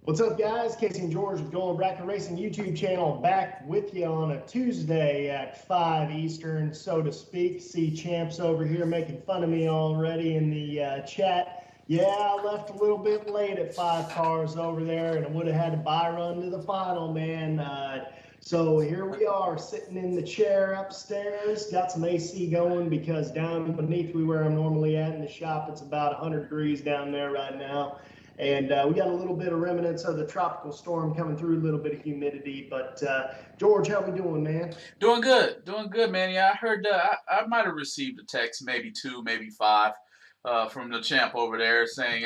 What's up, guys? Casey and George with Going Bracket Racing YouTube channel back with you on a Tuesday at 5 Eastern, so to speak. See Champs over here making fun of me already in the chat. Yeah, I left a little bit late at 5 cars over there, and I would have had to buy run to the final, man. So here we are sitting in the chair upstairs. Got some AC going because down beneath where I'm normally at in the shop, it's about 100 degrees down there right now. And we got a little bit of remnants of the tropical storm coming through, a little bit of humidity. But George, how we doing, man? Doing good, man. Yeah, I heard I might have received a text, maybe two, maybe five, from the champ over there saying,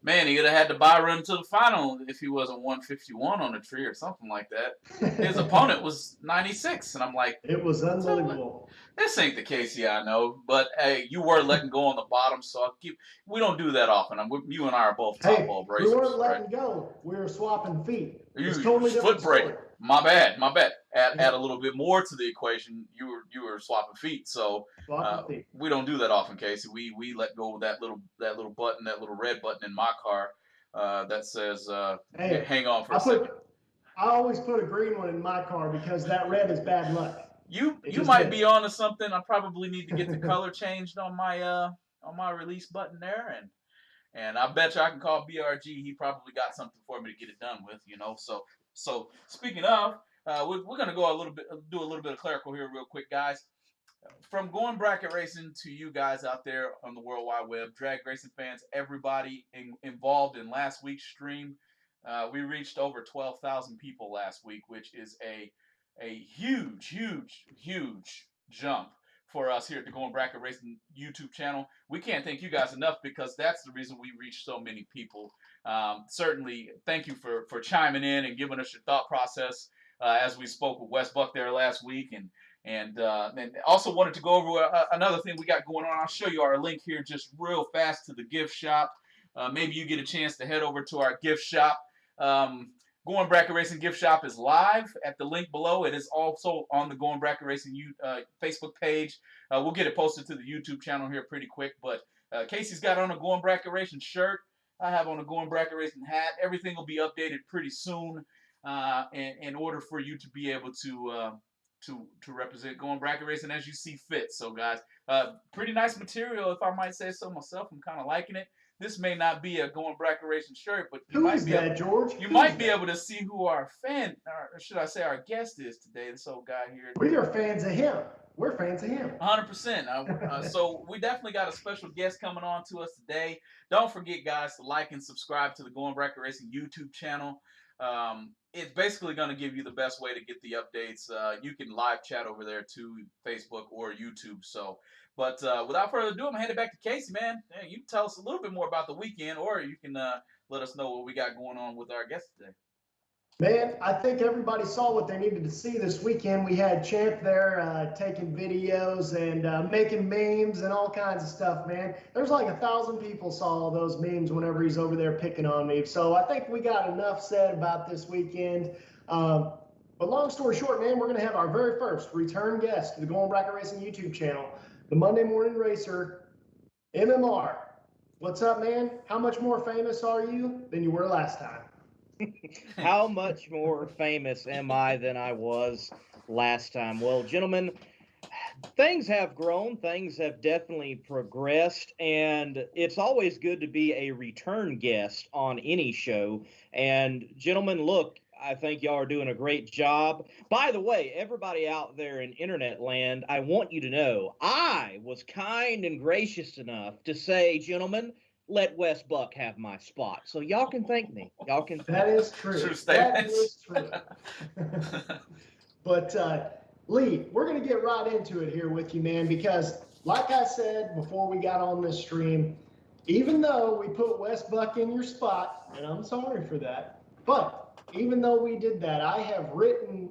man, he would have had to buy run to the final if he wasn't 151 on the tree or something like that. His opponent was 96, and I'm like, it was unbelievable. This ain't the Casey I know, but hey, you were letting go on the bottom, so we don't do that often. You and I are both top bulb racers. We weren't letting go. We were swapping feet. It's totally foot brake. My bad. Add a little bit more to the equation. You were swapping feet, so we don't do that often, Casey. We let go of that little button, that little red button in my car that says hang on for a second. I always put a green one in my car because that red is bad luck. You might be onto something. I probably need to get the color changed on my release button there, and I bet you I can call BRG. He probably got something for me to get it done with, So speaking of, we're gonna go do a little bit of clerical here, real quick, guys. From Going Bracket Racing to you guys out there on the World Wide Web, drag racing fans, everybody involved in last week's stream. We reached over 12,000 people last week, which is a huge jump for us here at the Going Bracket Racing YouTube channel. We can't thank you guys enough because that's the reason we reach so many people. Certainly, thank you for chiming in and giving us your thought process as we spoke with Wes Buck there last week, and also wanted to go over another thing we got going on. I'll show you our link here just real fast to the gift shop. Maybe you get a chance to head over to our gift shop. Going Bracket Racing gift shop is live at the link below. It is also on the Going Bracket Racing Facebook page. We'll get it posted to the YouTube channel here pretty quick. But Casey's got on a Going Bracket Racing shirt. I have on a Going Bracket Racing hat. Everything will be updated pretty soon in order for you to be able to represent Going Bracket Racing as you see fit. So, guys, pretty nice material, if I might say so myself. I'm kind of liking it. This may not be a Going Bracket Racing shirt, but you might be able to see who our fan, or should I say our guest is today, this old guy here. We are fans of him. We're fans of him. 100%. So we definitely got a special guest coming on to us today. Don't forget, guys, to like and subscribe to the Going Bracket Racing YouTube channel. It's basically going to give you the best way to get the updates. You can live chat over there to Facebook or YouTube. But without further ado, I'm going to hand it back to Casey, man. Hey, you can tell us a little bit more about the weekend, or you can let us know what we got going on with our guest today. Man, I think everybody saw what they needed to see this weekend. We had Champ there taking videos and making memes and all kinds of stuff, man. There's like 1,000 people saw those memes whenever he's over there picking on me. So I think we got enough said about this weekend. But long story short, man, we're going to have our very first return guest to the Going Bracket Racing YouTube channel, the Monday Morning Racer, MMR. What's up, man? How much more famous are you than you were last time? How much more famous am I than I was last time? Well, gentlemen, things have grown. Things have definitely progressed, and it's always good to be a return guest on any show. And gentlemen, look, I think y'all are doing a great job. By the way, everybody out there in internet land, I want you to know I was kind and gracious enough to say, gentlemen, let Wes Buck have my spot. So y'all can thank me. Y'all can thank That is true. True statement. That is true. But Lee, we're going to get right into it here with you, man, because like I said before we got on this stream, even though we put Wes Buck in your spot, and I'm sorry for that, but even though we did that, I have written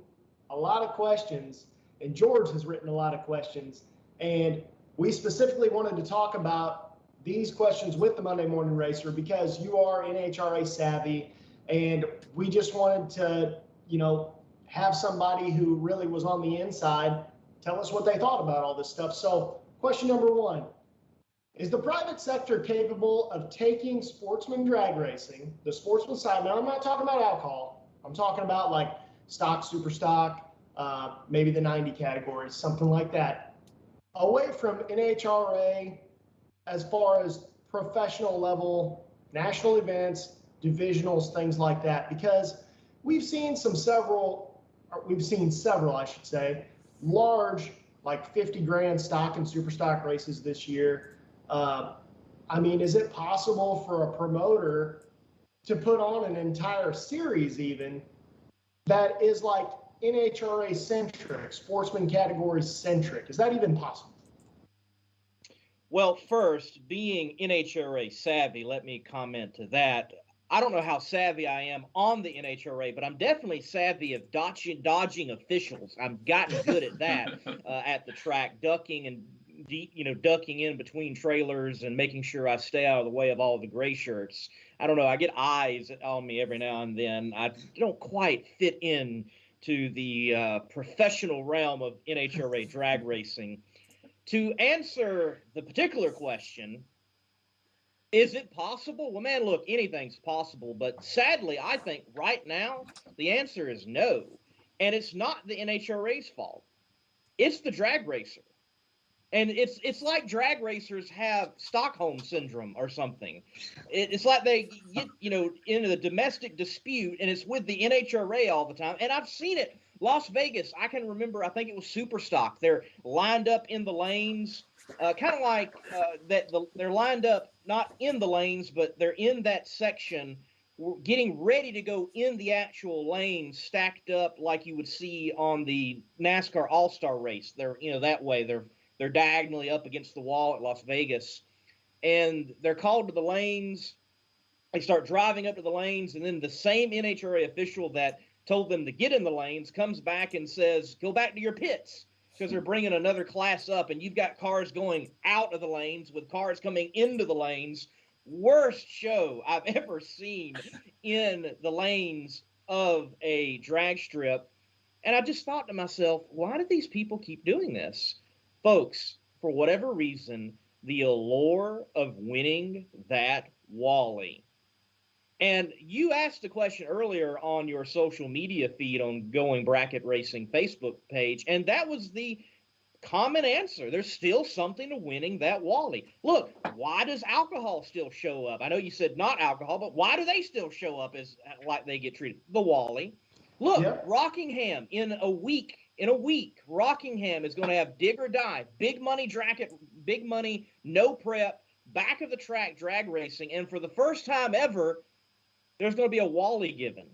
a lot of questions, and George has written a lot of questions, and we specifically wanted to talk about these questions with the Monday Morning Racer because you are NHRA savvy, and we just wanted to, have somebody who really was on the inside tell us what they thought about all this stuff. So question number one, Is the private sector capable of taking sportsman drag racing, the sportsman side? Now, I'm not talking about alcohol. I'm talking about like stock, super stock, maybe the 90 categories, something like that, away from NHRA as far as professional level, national events, divisionals, things like that, because we've seen several, I should say, large, like 50 grand stock and super stock races this year. I mean, is it possible for a promoter to put on an entire series even that is like NHRA centric, sportsman category centric? Is that even possible? Well, first, being NHRA savvy, let me comment to that. I don't know how savvy I am on the NHRA, but I'm definitely savvy of dodging officials. I've gotten good at that at the track, ducking in between trailers and making sure I stay out of the way of all the gray shirts. I don't know. I get eyes on me every now and then. I don't quite fit in to the professional realm of NHRA drag racing. To answer the particular question, is it possible? Well, man, look, anything's possible. But sadly, I think right now the answer is no. And it's not the NHRA's fault. It's the drag racer. And it's like drag racers have Stockholm syndrome or something. It's like they get, into the domestic dispute, and it's with the NHRA all the time. And I've seen it. Las Vegas, I can remember, I think it was Super Stock. They're lined up in the lanes, kind of like they're lined up not in the lanes, but they're in that section, getting ready to go in the actual lanes, stacked up like you would see on the NASCAR All-Star race. They're, that way. They're diagonally up against the wall at Las Vegas, and they're called to the lanes. They start driving up to the lanes, and then the same NHRA official that told them to get in the lanes comes back and says, go back to your pits, because they're bringing another class up, and you've got cars going out of the lanes with cars coming into the lanes. Worst show I've ever seen in the lanes of a drag strip. And I just thought to myself, why do these people keep doing this? Folks, for whatever reason, the allure of winning that Wally. And you asked a question earlier on your social media feed on Going Bracket Racing Facebook page, and that was the common answer. There's still something to winning that Wally. Look, why does alcohol still show up? I know you said not alcohol, but why do they still show up as like they get treated? The Wally. Look, yep. Rockingham in a week, Rockingham is going to have dig or die, big money bracket, big money, no prep, back of the track drag racing, and for the first time ever, there's going to be a Wally given.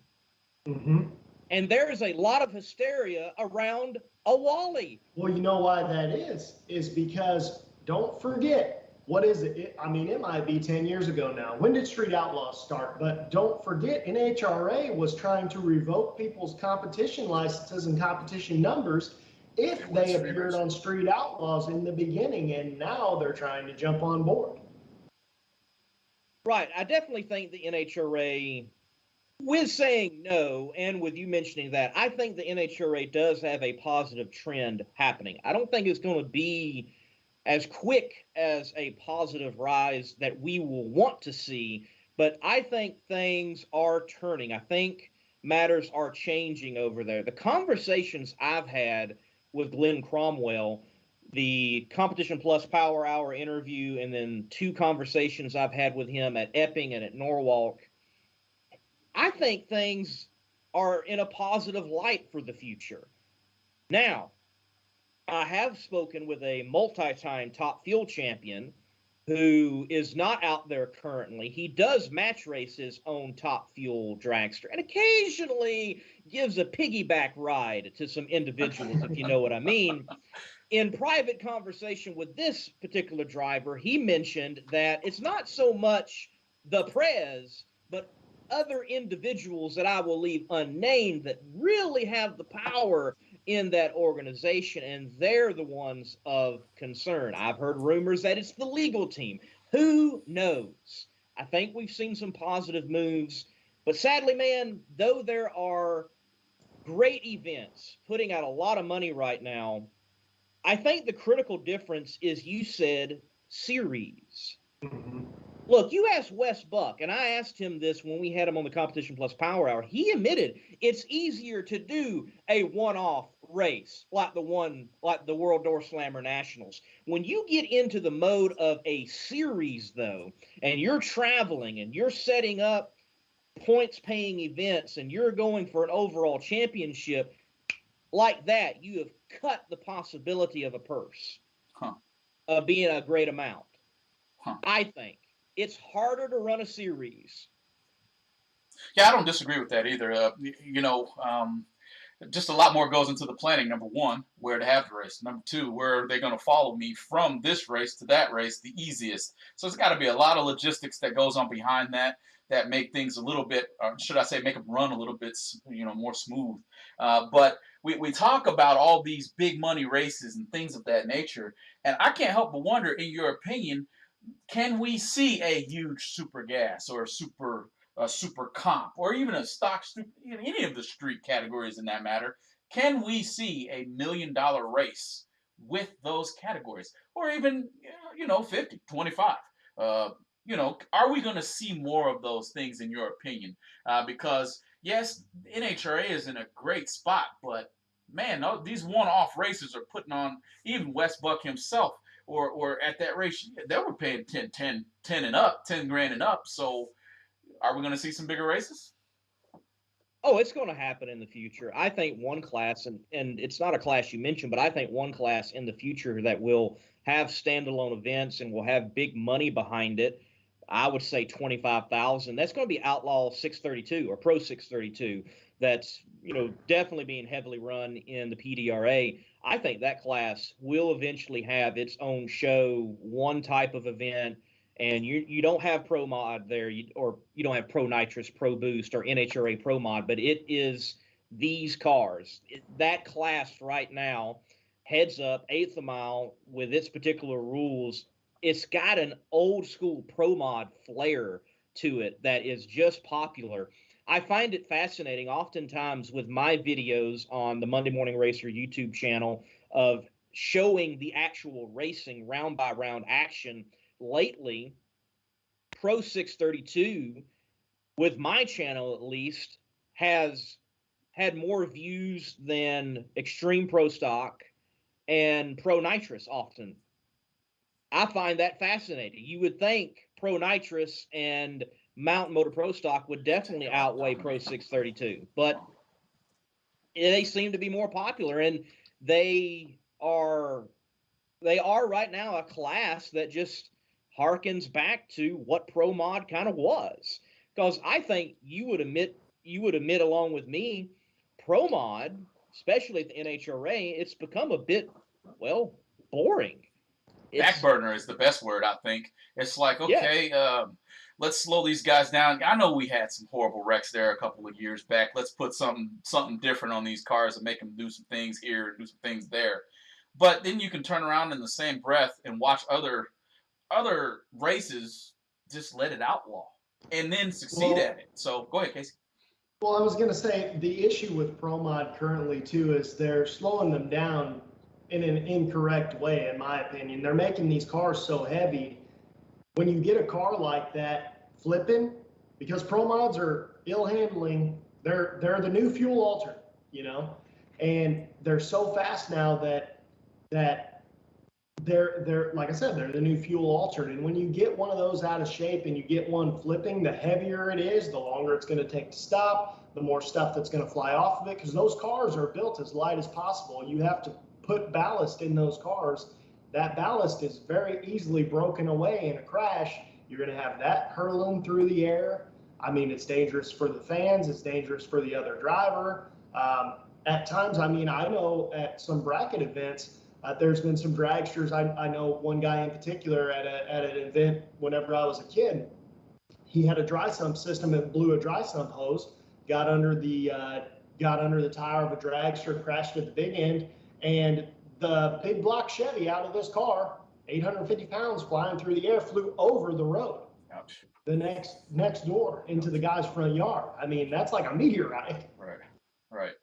Mm-hmm. And there is a lot of hysteria around a Wally. Well, you know why that is because don't forget, what is it? It might be 10 years ago now. When did Street Outlaws start? But don't forget, NHRA was trying to revoke people's competition licenses and competition numbers if they appeared on Street Outlaws in the beginning, and now they're trying to jump on board. Right. I definitely think the NHRA, with saying no, and with you mentioning that, I think the NHRA does have a positive trend happening. I don't think it's going to be as quick as a positive rise that we will want to see, but I think things are turning. I think matters are changing over there. The conversations I've had with Glenn Cromwell, the Competition Plus Power Hour interview, and then 2 conversations I've had with him at Epping and at Norwalk, I think things are in a positive light for the future. Now, I have spoken with a multi-time top fuel champion who is not out there currently. He does match race his own top fuel dragster and occasionally gives a piggyback ride to some individuals, if you know what I mean. In private conversation with this particular driver, he mentioned that it's not so much the Prez, but other individuals that I will leave unnamed that really have the power in that organization, and they're the ones of concern. I've heard rumors that it's the legal team. Who knows? I think we've seen some positive moves, but sadly, man, though there are great events putting out a lot of money right now, I think the critical difference is, you said, series. Mhm. Look, you asked Wes Buck, and I asked him this when we had him on the Competition Plus Power Hour. He admitted it's easier to do a one-off race like the World Door Slammer Nationals. When you get into the mode of a series, though, and you're traveling and you're setting up points-paying events and you're going for an overall championship like that, you have cut the possibility of a purse being a great amount. I think. It's harder to run a series. Yeah, I don't disagree with that either. Just a lot more goes into the planning. Number one, where to have the race. Number two, where are they going to follow me from this race to that race the easiest. So it's got to be a lot of logistics that goes on behind that make things a little bit, or should I say, make them run a little bit, more smooth. But we talk about all these big money races and things of that nature, and I can't help but wonder, in your opinion, can we see a huge super gas or a super comp or even a stock, any of the street categories in that matter? Can we see $1 million race with those categories, or even 50, 25? Are we going to see more of those things in your opinion? Because yes, NHRA is in a great spot, but man, these one-off races are putting on, even Wes Buck himself, or at that race, they were paying 10 and up, 10 grand and up. So are we going to see some bigger races? Oh, it's going to happen in the future. I think one class, and it's not a class you mentioned, but I think one class in the future that will have standalone events and will have big money behind it, I would say 25,000. That's going to be Outlaw 632 or Pro 632. That's, definitely being heavily run in the PDRA. I think that class will eventually have its own show, one type of event, and you don't have Pro Mod there, you don't have Pro Nitrous, Pro Boost, or NHRA Pro Mod, but it is these cars. That class right now, heads up, eighth of mile, with its particular rules, it's got an old school Pro Mod flair to it that is just popular. I find it fascinating, oftentimes with my videos on the Monday Morning Racer YouTube channel, of showing the actual racing round by round action. Lately, Pro 632, with my channel at least, has had more views than Extreme Pro Stock and Pro Nitrous often. I find that fascinating. You would think Pro Nitrous and Mountain Motor Pro Stock would definitely outweigh Pro 632, but they seem to be more popular, and they are right now a class that just harkens back to what Pro Mod kind of was. Because I think you would admit along with me, Pro Mod, especially at the NHRA, it's become a bit, boring. Backburner is the best word, I think. It's like, okay, let's slow these guys down. I know we had some horrible wrecks there a couple of years back. Let's put something different on these cars and make them do some things here and do some things there. But then you can turn around in the same breath and watch other races just let it outlaw and then succeed at it. So go ahead, Casey. Well, I was going to say the issue with Pro Mod currently too is they're slowing them down in an incorrect way, in my opinion. They're making these cars so heavy. When you get a car like that flipping, because Pro Mods are ill handling, they're the new fuel alternate, and they're so fast now that they're like I said, they're the new fuel alternate. And when you get one of those out of shape and you get one flipping, the heavier it is, the longer it's going to take to stop, the more stuff that's going to fly off of it, because those cars are built as light as possible. You have to put ballast in those cars. That ballast is very easily broken away in a crash. You're going to have that hurling through the air. I mean, it's dangerous for the fans. It's dangerous for the other driver. At times, I know at some bracket events, there's been some dragsters. I know one guy in particular at an event whenever I was a kid. He had a dry sump system and blew a dry sump hose, got under the tire of a dragster, crashed at the big end, and the big block Chevy out of this car, 850 pounds flying through the air, flew over the road. Ouch. The next door into the guy's front yard. I mean, that's like a meteorite. Right.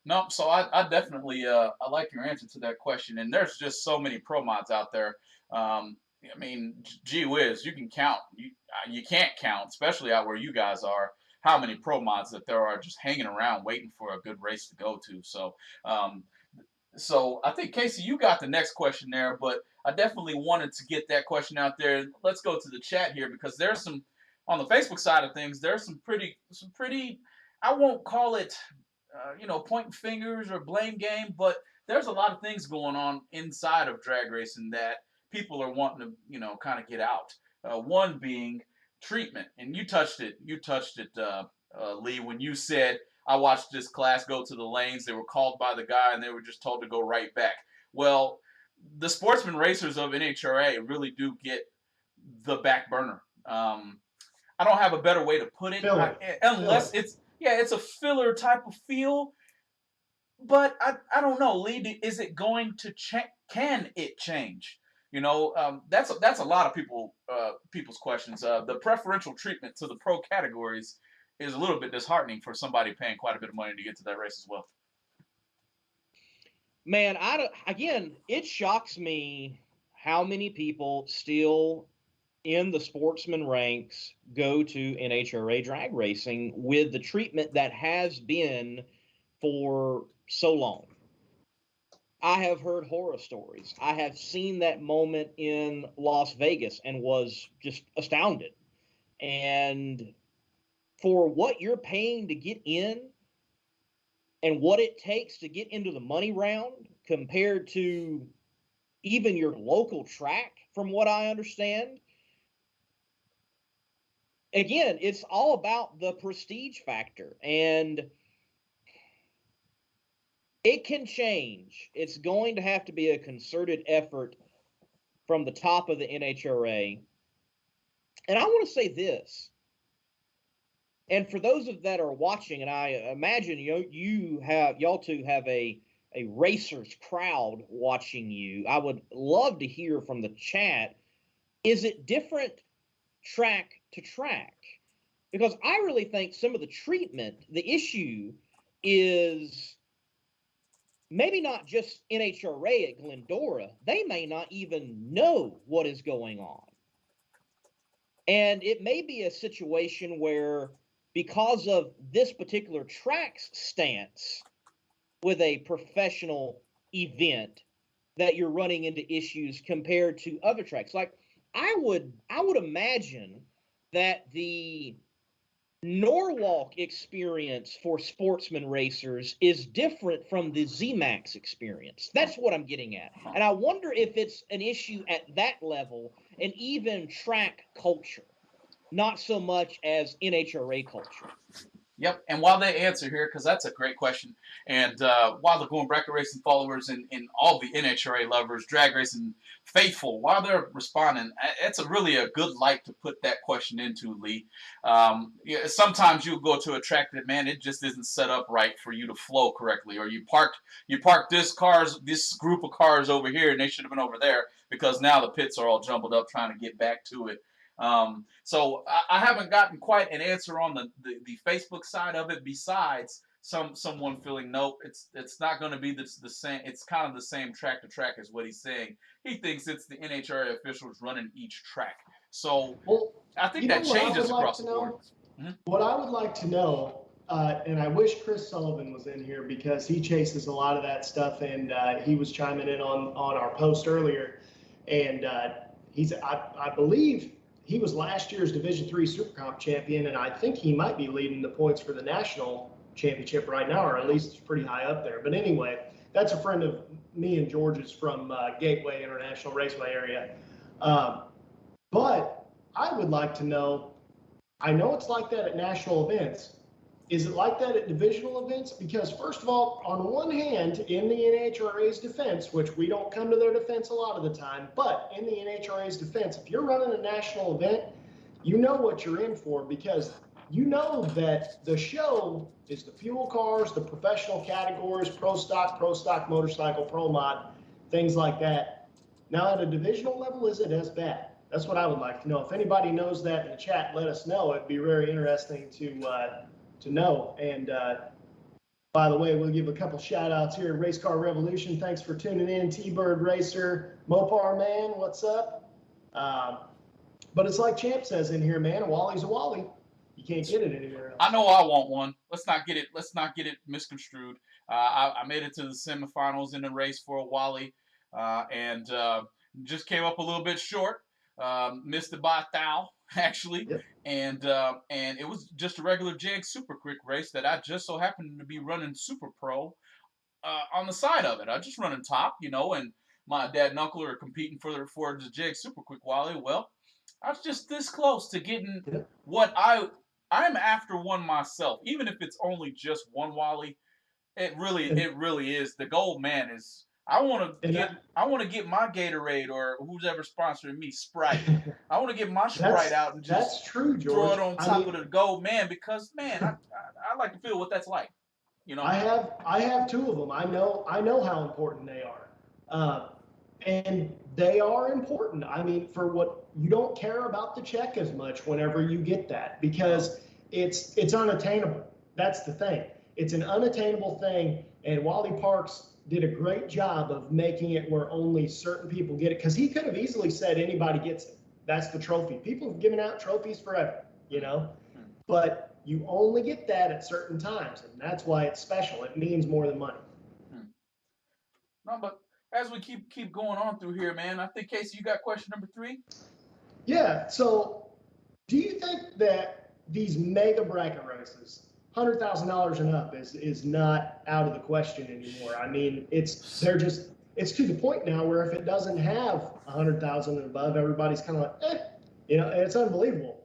No, so I definitely I like your answer to that question. And there's just so many pro mods out there. I mean, gee whiz, you can count. You can't count, especially out where you guys are, how many pro mods that there are just hanging around waiting for a good race to go to. Um, so I think Casey, you got the next question there, but I definitely wanted to get that question out there. Let's go to the chat here because there's some on the Facebook side of things. There's some pretty. I won't call it, pointing fingers or blame game, but there's a lot of things going on inside of drag racing that people are wanting to, kind of get out. One being treatment, and you touched it. You touched it, Lee, when you said I watched this class go to the lanes. They were called by the guy, and they were just told to go right back. Well, the sportsman racers of NHRA really do get the back burner. I don't have a better way to put it, unless it's a filler type of feel. But I don't know, Lee. Is it going to change? Can it change? That's a lot of people's questions. The preferential treatment to the pro categories is a little bit disheartening for somebody paying quite a bit of money to get to that race as well. Man, it shocks me how many people still in the sportsman ranks go to NHRA drag racing with the treatment that has been for so long. I have heard horror stories. I have seen that moment in Las Vegas and was just astounded. And for what you're paying to get in and what it takes to get into the money round compared to even your local track, from what I understand, again, it's all about the prestige factor. And it can change. It's going to have to be a concerted effort from the top of the NHRA. And I want to say this. And for those of that are watching, and I imagine y'all two have a racers crowd watching you. I would love to hear from the chat. Is it different track to track? Because I really think some of the treatment, the issue is maybe not just NHRA at Glendora. They may not even know what is going on. And it may be a situation where, because of this particular track's stance with a professional event, that you're running into issues compared to other tracks. Like I would imagine that the Norwalk experience for sportsman racers is different from the ZMAX experience. That's what I'm getting at. And I wonder if it's an issue at that level and even track culture, not so much as NHRA culture. Yep, and while they answer here, because that's a great question, and while the Going Bracket Racing followers and all the NHRA lovers, drag racing faithful, while they're responding, it's really a good light to put that question into, Lee. Sometimes you'll go to a track that, man, it just isn't set up right for you to flow correctly, or you parked this group of cars over here, and they should have been over there, because now the pits are all jumbled up trying to get back to it. So I haven't gotten quite an answer on the Facebook side of it, besides someone feeling nope, it's not going to be the same. It's kind of the same track to track is what he's saying. He thinks it's the NHRA officials running each track. So I think that changes across the board. What I would like to know, and I wish Chris Sullivan was in here because he chases a lot of that stuff, and he was chiming in on our post earlier, and I believe he was last year's Division III Super Comp champion, and I think he might be leading the points for the national championship right now, or at least pretty high up there. But anyway, that's a friend of me and George's from Gateway International Raceway area. But I would like to know, I know it's like that at national events. Is it like that at divisional events? Because first of all, on one hand, in the NHRA's defense, which we don't come to their defense a lot of the time, but in the NHRA's defense, if you're running a national event, you know what you're in for, because you know that the show is the fuel cars, the professional categories, pro stock motorcycle, pro mod, things like that. Now at a divisional level, is it as bad? That's what I would like to know. If anybody knows that in the chat, let us know. It'd be very interesting to know. And by the way, we'll give a couple shout outs here. Race Car Revolution, thanks for tuning in. T-Bird Racer, Mopar Man, what's up? But it's like Champ says in here, man, a Wally's a Wally. You can't get it anywhere else. I know I want one. Let's not get it misconstrued. I made it to the semifinals in the race for a Wally, and just came up a little bit short. Missed it by a thou actually, Yep. and it was just a regular Jag Super Quick race that I just so happened to be running Super Pro on the side of it. I just running top, and my dad and uncle are competing for the Jag Super Quick Wally. Well, I was just this close to getting what I'm after one myself, even if it's only just one Wally. It really is. The goal, man, is I want to get my Gatorade or who's ever sponsoring me Sprite. I want to get my Sprite out and just that's true, George. throw it on top of the gold, man, because man, I like to feel what that's like. I have two of them. I know how important they are, and they are important. I mean, for what you don't care about the check as much whenever you get that, because it's unattainable. That's the thing. It's an unattainable thing, and Wally Parks did a great job of making it where only certain people get it, because he could have easily said anybody gets it. That's the trophy. People have given out trophies forever, but you only get that at certain times, and that's why it's special. It means more than money. No, but as we keep going on through here, man, I think, Casey, you got question number 3? Yeah, so do you think that these mega bracket races, $100,000 and up, is not out of the question anymore? I mean, it's to the point now where if it doesn't have 100,000 and above, everybody's kind of like, it's unbelievable,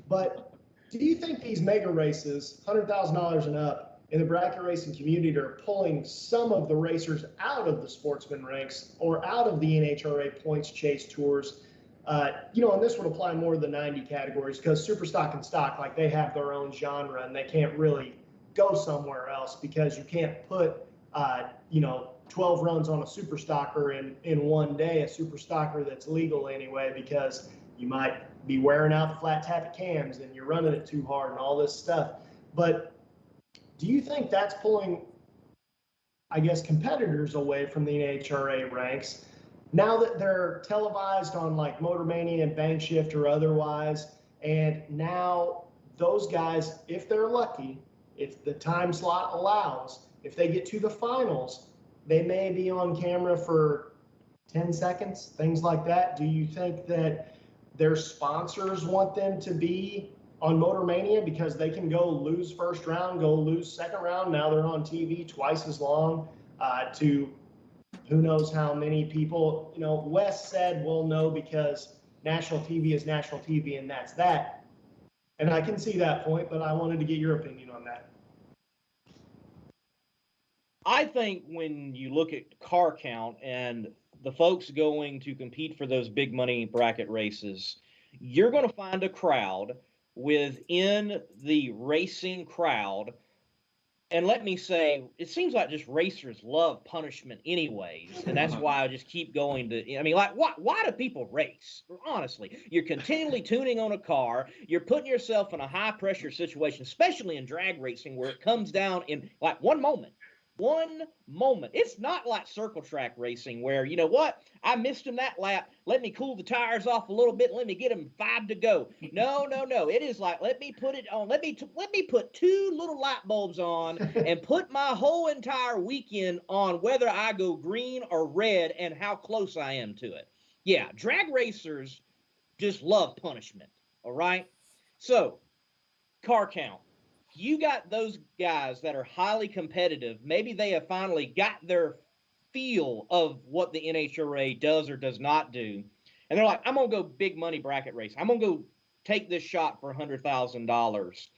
But do you think these mega races, $100,000 and up, in the bracket racing community are pulling some of the racers out of the sportsman ranks or out of the NHRA points chase tours? And this would apply more to the 90 categories, because super stock and stock, like, they have their own genre and they can't really go somewhere else, because you can't put 12 runs on a super stocker in one day, a super stocker that's legal anyway, because you might be wearing out the flat tappet cams and you're running it too hard and all this stuff. But do you think that's pulling, I guess, competitors away from the NHRA ranks now that they're televised on like Motor Mania and Bank Shift or otherwise? And now those guys, if they're lucky, if the time slot allows, if they get to the finals, they may be on camera for 10 seconds, things like that. Do you think that their sponsors want them to be on Motor Mania because they can go lose first round, go lose second round? Now they're on TV twice as long to who knows how many people. Wes said, well, no, because national TV is national TV, and that's that. And I can see that point, but I wanted to get your opinion on that. I think when you look at car count and the folks going to compete for those big money bracket races, you're going to find a crowd within the racing crowd. And let me say, it seems like just racers love punishment anyways. And that's why I just keep going to, why do people race? Honestly, you're continually tuning on a car. You're putting yourself in a high pressure situation, especially in drag racing, where it comes down in like one moment. It's not like circle track racing where, you know what, I missed him that lap. Let me cool the tires off a little bit. Let me get him 5 to go. No. It is like, let me put it on. Let me put 2 little light bulbs on and put my whole entire weekend on whether I go green or red and how close I am to it. Yeah, drag racers just love punishment. All right. So, car count. You got those guys that are highly competitive. Maybe they have finally got their feel of what the NHRA does or does not do. And they're like, I'm going to go big money bracket race. I'm going to go take this shot for $100,000.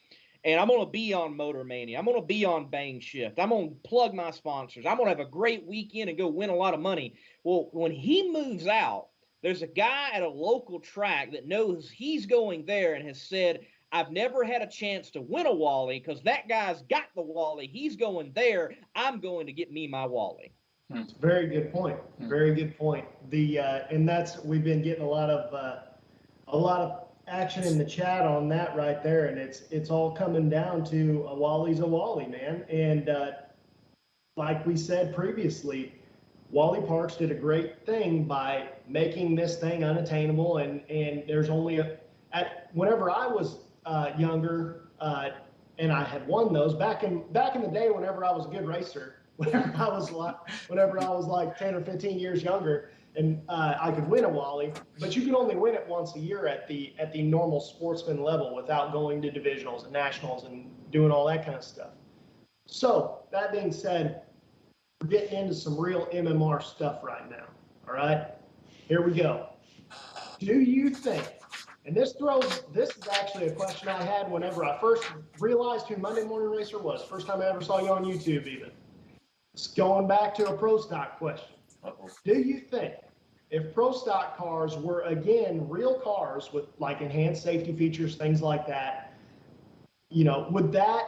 And I'm going to be on Motor Mania. I'm going to be on Bang Shift. I'm going to plug my sponsors. I'm going to have a great weekend and go win a lot of money. Well, when he moves out, there's a guy at a local track that knows he's going there and has said, I've never had a chance to win a Wally because that guy's got the Wally. He's going there. I'm going to get me my Wally. It's a very good point. Very good point. And we've been getting a lot of action in the chat on that right there, and it's all coming down to a Wally's a Wally, man. And like we said previously, Wally Parks did a great thing by making this thing unattainable. And there's only whenever I was younger, and I had won those back in the day, whenever I was a good racer, whenever I was like 10 or 15 years younger, and I could win a Wally, but you can only win it once a year at the normal sportsman level without going to divisionals and nationals and doing all that kind of stuff. So that being said, we're getting into some real MMR stuff right now. All right, here we go. Do you think, and this is actually a question I had whenever I first realized who Monday Morning Racer was. First time I ever saw you on YouTube even. It's going back to a pro stock question. Do you think if pro stock cars were, again, real cars with like enhanced safety features, things like that, would that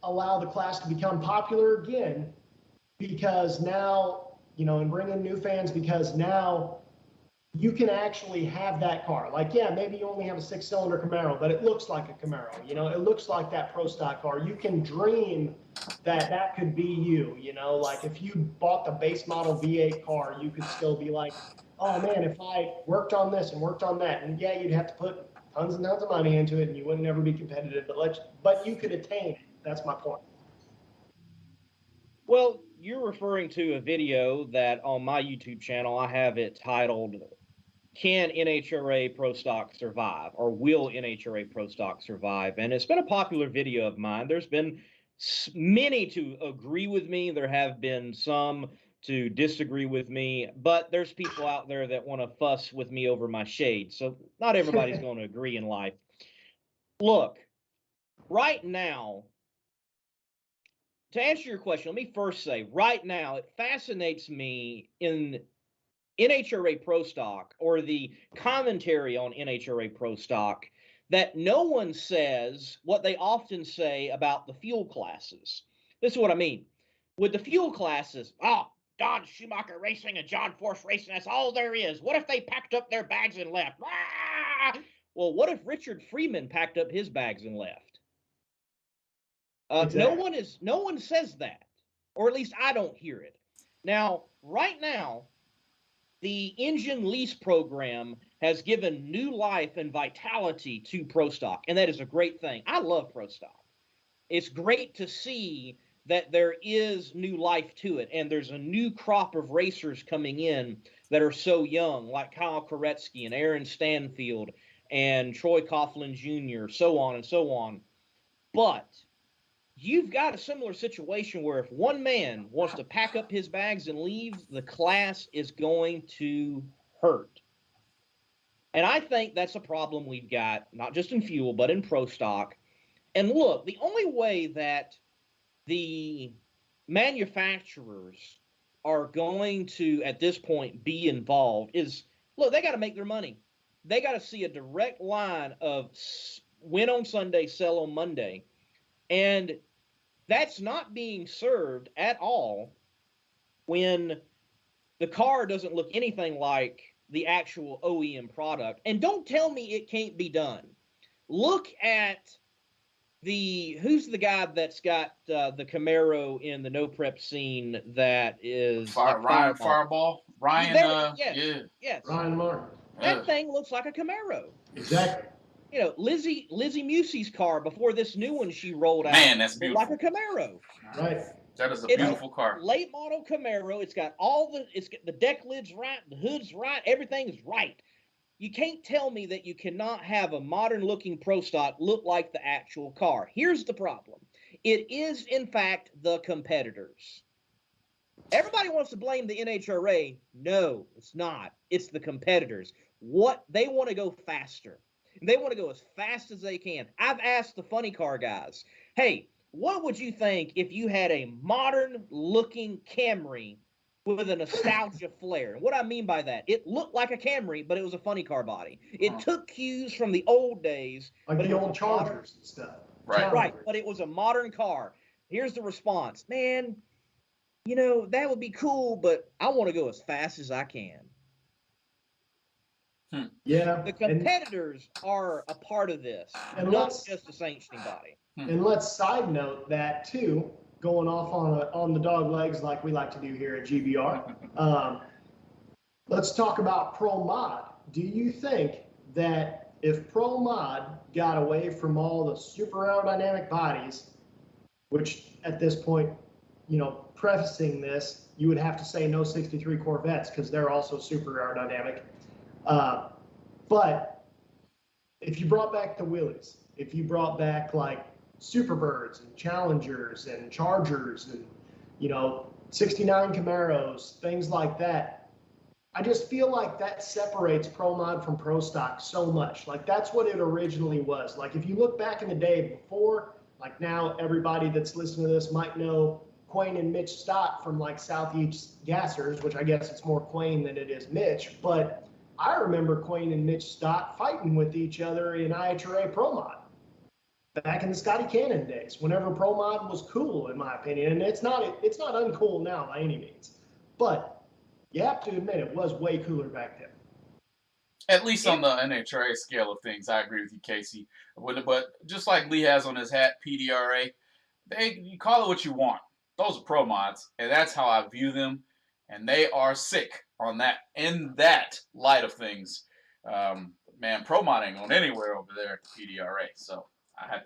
allow the class to become popular again? Because now, and bring in new fans, because now you can actually have that car. Like, yeah, maybe you only have a 6-cylinder Camaro, but it looks like a Camaro. It looks like that pro stock car. You can dream that could be you. Like if you bought the base model V8 car, you could still be like, oh man, if I worked on this and worked on that, and yeah, you'd have to put tons and tons of money into it, and you wouldn't ever be competitive. But you could attain it. That's my point. Well, you're referring to a video that on my YouTube channel, I have it titled, Can NHRA Pro Stock Survive? Or Will NHRA Pro Stock Survive? And it's been a popular video of mine. There's been many to agree with me. There have been some to disagree with me, but there's people out there that want to fuss with me over my shade. So not everybody's going to agree in life. Look, right now, to answer your question, let me first say, right now, it fascinates me in NHRA Pro Stock, or the commentary on NHRA Pro Stock, that no one says what they often say about the fuel classes. This is what I mean. With the fuel classes, Don Schumacher Racing and John Force Racing, that's all there is. What if they packed up their bags and left? Well, what if Richard Freeman packed up his bags and left? Exactly. No one says that, or at least I don't hear it. Now, right now, the engine lease program has given new life and vitality to Pro Stock, and that is a great thing. I love Pro Stock. It's great to see that there is new life to it, and there's a new crop of racers coming in that are so young, like Kyle Koretsky and Aaron Stanfield and Troy Coughlin Jr., so on and so on. But you've got a similar situation where if one man wants to pack up his bags and leave, the class is going to hurt. And I think that's a problem we've got, not just in fuel, but in pro stock. And look, the only way that the manufacturers are going to, at this point, be involved is, look, they got to make their money. They got to see a direct line of win on Sunday, sell on Monday. And that's not being served at all when the car doesn't look anything like the actual OEM product. And don't tell me it can't be done. Look at who's the guy that's got the Camaro in the no prep scene that is Ryan Fireball. Ryan, yes. Ryan Martin. That thing looks like a Camaro. Exactly. Lizzie Musey's car before this new one she rolled out. Man, that's beautiful. Like a Camaro. Right. That is a beautiful car. Late model Camaro. It's got the deck lid's right, the hood's right, everything's right. You can't tell me that you cannot have a modern looking Pro Stock look like the actual car. Here's the problem. It is, in fact, the competitors. Everybody wants to blame the NHRA. No, it's not. It's the competitors. They want to go faster. They want to go as fast as they can. I've asked the funny car guys, hey, what would you think if you had a modern-looking Camry with a nostalgia flair? And what I mean by that, it looked like a Camry, but it was a funny car body. It took cues from the old days. Like the old Chargers and stuff. Right, but it was a modern car. Here's the response. Man, that would be cool, but I want to go as fast as I can. Yeah. The competitors are a part of this, and not just a sanctioning body. And let's side note that too, going off on the dog legs like we like to do here at GBR. Let's talk about Pro Mod. Do you think that if Pro Mod got away from all the super aerodynamic bodies, which at this point, prefacing this, you would have to say no 63 Corvettes because they're also super aerodynamic. But if you brought back the wheelies, if you brought back like Superbirds and Challengers and Chargers and, 69 Camaros, things like that, I just feel like that separates Pro Mod from Pro Stock so much. Like that's what it originally was. Like if you look back in the day before, like now everybody that's listening to this might know Quayne and Mitch Stott from like Southeast Gassers, which I guess it's more Quayne than it is Mitch. But I remember Quayne and Mitch Stott fighting with each other in IHRA Pro Mod back in the Scotty Cannon days, whenever Pro Mod was cool, in my opinion. And it's not uncool now by any means. But you have to admit it was way cooler back then. At least on the NHRA scale of things, I agree with you, Casey. But just like Lee has on his hat, PDRA, you call it what you want. Those are Pro Mods, and that's how I view them. And they are sick on that. In that light of things, man, Pro Mod ain't going anywhere over there at the PDRA. So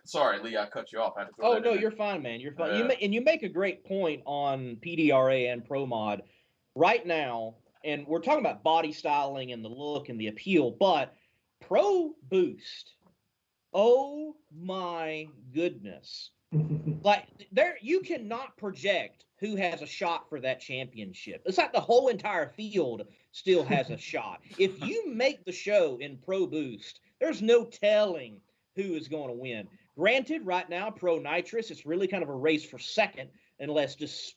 sorry, Lee, I cut you off. I had to throw that in you're fine, man. You're fine. You make a great point on PDRA and Pro Mod right now. And we're talking about body styling and the look and the appeal, but Pro Boost, oh my goodness. Like you cannot project who has a shot for that championship. It's like the whole entire field still has a shot. If you make the show in Pro Boost, there's no telling who is going to win. Granted, right now, Pro Nitrous, it's really kind of a race for second, unless just,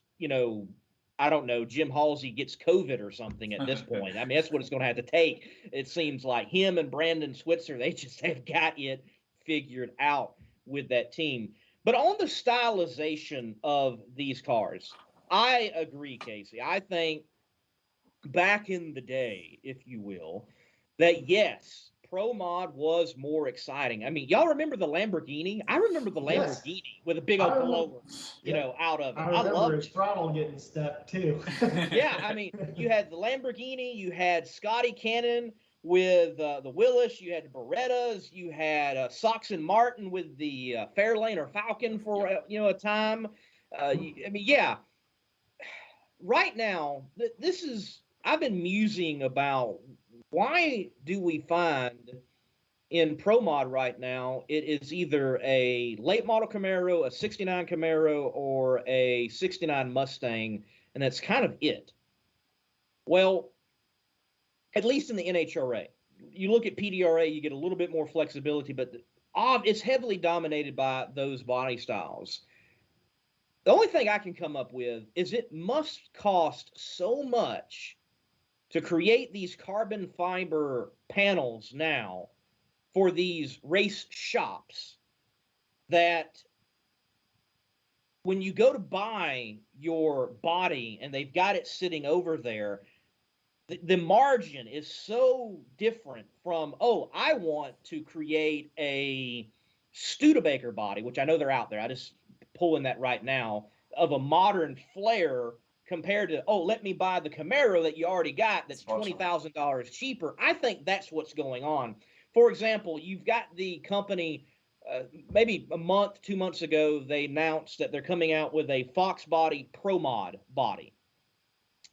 I don't know, Jim Halsey gets COVID or something at this point. I mean, that's what it's going to have to take. It seems like him and Brandon Switzer, they just have got it figured out with that team. But on the stylization of these cars, I agree, Casey. I think back in the day, if you will, that yes, Pro Mod was more exciting. I mean, y'all remember the Lamborghini? I remember the Lamborghini with a big old blower, out of it. I remember his throttle getting stuck too. Yeah, I mean, you had the Lamborghini, you had Scotty Cannon with the Willis, you had the Berettas, you had Sox and Martin with the Fairlane or Falcon for a time. Right now, I've been musing about why do we find in Pro Mod right now it is either a late model Camaro, a 69 Camaro, or a 69 Mustang, and that's kind of it. Well, at least in the NHRA. You look at PDRA, you get a little bit more flexibility, but it's heavily dominated by those body styles. The only thing I can come up with is it must cost so much to create these carbon fiber panels now for these race shops that when you go to buy your body and they've got it sitting over there, the margin is so different from, I want to create a Studebaker body, which I know they're out there. I just pulling that right now, of a modern flare compared to, let me buy the Camaro that you already got that's $20,000 cheaper. I think that's what's going on. For example, you've got the company, maybe a month, 2 months ago, they announced that they're coming out with a Fox Body Pro Mod body,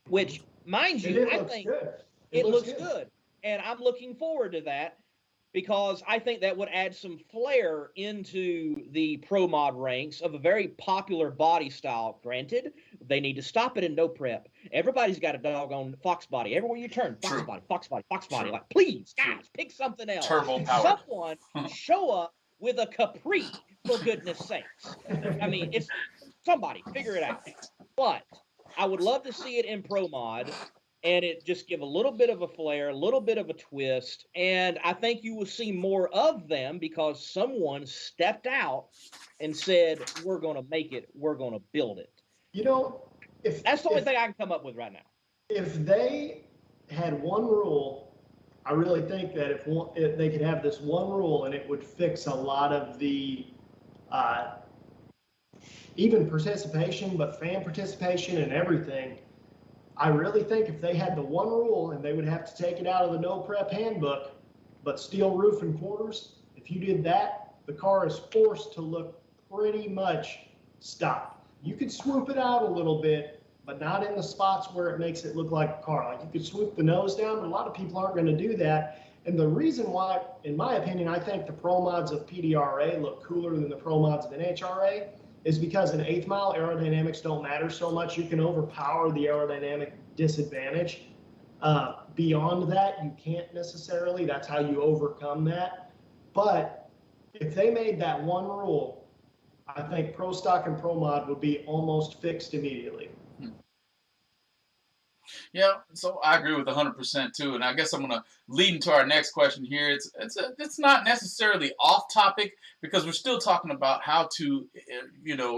which, mind you, I think it looks good. And I'm looking forward to that because I think that would add some flair into the Pro Mod ranks of a very popular body style. Granted, they need to stop it in no prep. Everybody's got a doggone Fox body. Everywhere you turn, Fox body, Fox body, Fox body. Like, please, guys, pick something else. Turbo powered. Someone show up with a Capri, for goodness sakes. I mean, it's somebody, figure it out. But I would love to see it in Pro Mod. And it just give a little bit of a flair, a little bit of a twist. And I think you will see more of them because someone stepped out and said, we're going to make it. We're going to build it. That's the only thing I can come up with right now. If they had one rule, I really think that if they could have this one rule and it would fix a lot of the even participation, but fan participation and everything. I really think if they had the one rule, and they would have to take it out of the no prep handbook, but steel roof and quarters, if you did that, the car is forced to look pretty much stock. You could swoop it out a little bit, but not in the spots where it makes it look like a car. Like you could swoop the nose down, but a lot of people aren't going to do that. And the reason why, in my opinion, I think the pro mods of PDRA look cooler than the pro mods of NHRA is because in 8th mile, aerodynamics don't matter so much. You can overpower the aerodynamic disadvantage. Beyond that, you can't necessarily. That's how you overcome that. But if they made that one rule, I think Pro Stock and Pro Mod would be almost fixed immediately. Yeah, so I agree with 100% too, and I guess I'm gonna lead into our next question here. It's not necessarily off topic because we're still talking about how to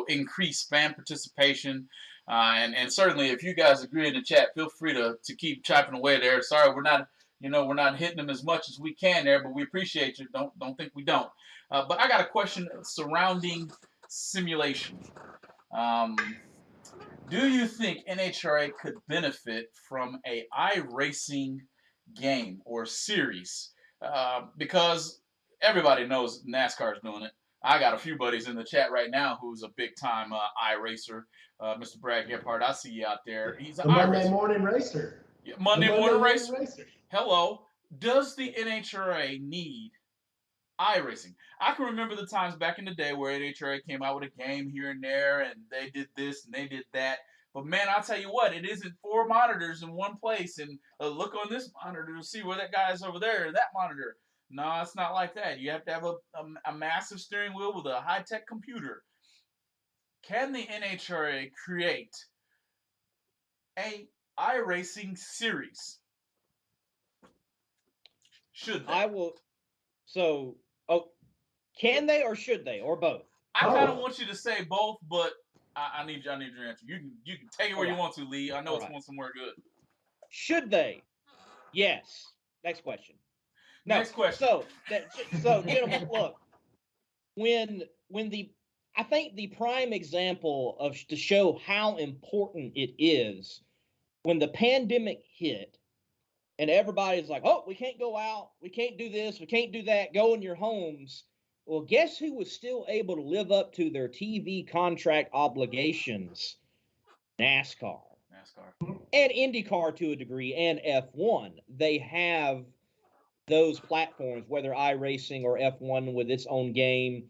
increase fan participation, and certainly if you guys agree in the chat, feel free to keep chopping away there. Sorry, we're not hitting them as much as we can there, but we appreciate you. Don't think we don't. But I got a question surrounding simulation. Do you think NHRA could benefit from a iRacing game or series? Because everybody knows NASCAR is doing it. I got a few buddies in the chat right now who's a big time iRacer. Mr. Brad Gephardt, I see you out there. He's an Monday morning racer. Yeah, Monday morning racer. Hello. Does the NHRA need iRacing? I can remember the times back in the day where NHRA came out with a game here and there, and they did this and they did that. But man, I'll tell you what, it isn't 4 monitors in one place and look on this monitor to see where that guy is over there, that monitor. No, it's not like that. You have to have a massive steering wheel with a high-tech computer. Can the NHRA create a iRacing series? Should they? I will. So, can they or should they or both? I kind of want you to say both, but I need your answer. You can take it where you want to, Lee. I know it's going somewhere good. Should they? Yes. Next question. No. Next question. So gentlemen, look. I think the prime example to show how important it is when the pandemic hit and everybody's like, oh, we can't go out, we can't do this, we can't do that, go in your homes. Well, guess who was still able to live up to their TV contract obligations? NASCAR. And IndyCar to a degree, and F1. They have those platforms, whether iRacing or F1 with its own game,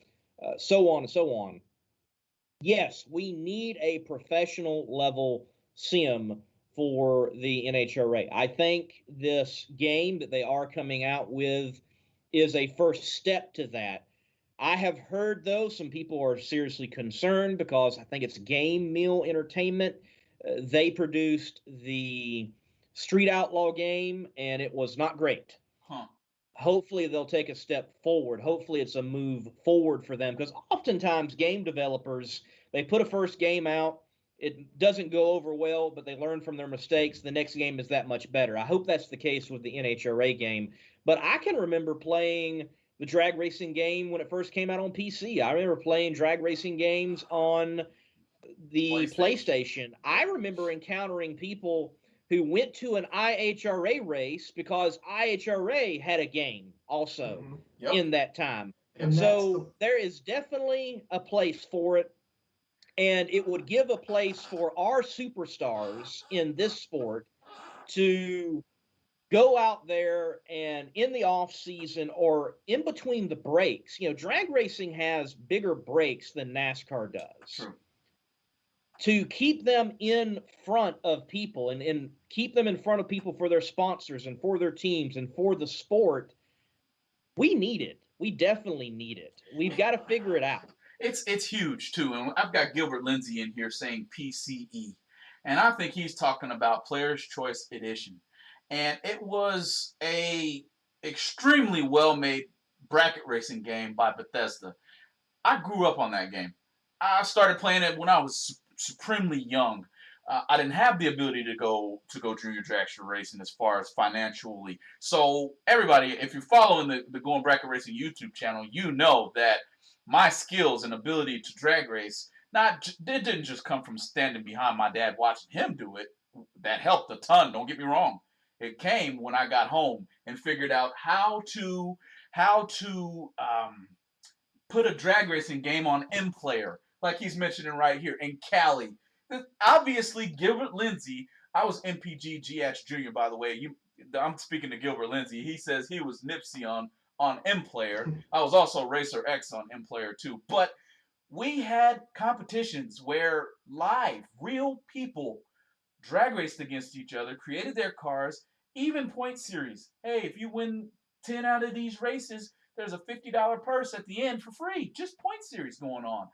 so on and so on. Yes, we need a professional level sim for the NHRA. I think this game that they are coming out with is a first step to that. I have heard, though, some people are seriously concerned because I think it's Game Meal Entertainment. They produced the Street Outlaw game, and it was not great. Hopefully, they'll take a step forward. Hopefully, it's a move forward for them because oftentimes game developers, they put a first game out. It doesn't go over well, but they learn from their mistakes. The next game is that much better. I hope that's the case with the NHRA game. But I can remember playing the drag racing game when it first came out on PC. I remember playing drag racing games on the PlayStation. I remember encountering people who went to an IHRA race because IHRA had a game also in that time. And so there is definitely a place for it. And it would give a place for our superstars in this sport to go out there and in the off season or in between the breaks. Drag racing has bigger breaks than NASCAR does. True. To keep them in front of people and keep them in front of people for their sponsors and for their teams and for the sport, we need it. We definitely need it. We've got to figure it out. It's huge, too. And I've got Gilbert Lindsay in here saying PCE. And I think he's talking about Player's Choice Edition. And it was a extremely well-made bracket racing game by Bethesda. I grew up on that game. I started playing it when I was supremely young. I didn't have the ability to go junior dragster racing as far as financially. So everybody, if you're following the Going Bracket Racing YouTube channel, you know that my skills and ability to drag race, it didn't just come from standing behind my dad watching him do it. that helped a ton. Don't get me wrong. It came when I got home and figured out how to put a drag racing game on M-Player, like he's mentioning right here, in Cali. Obviously, Gilbert Lindsay, I was MPG GH Jr., by the way. I'm speaking to Gilbert Lindsay. He says he was Nipsey on M-Player. I was also Racer X on M-Player too. But we had competitions where live, real people drag raced against each other, created their cars, even point series. Hey, if you win 10 out of these races, there's a $50 purse at the end for free. Just point series going on.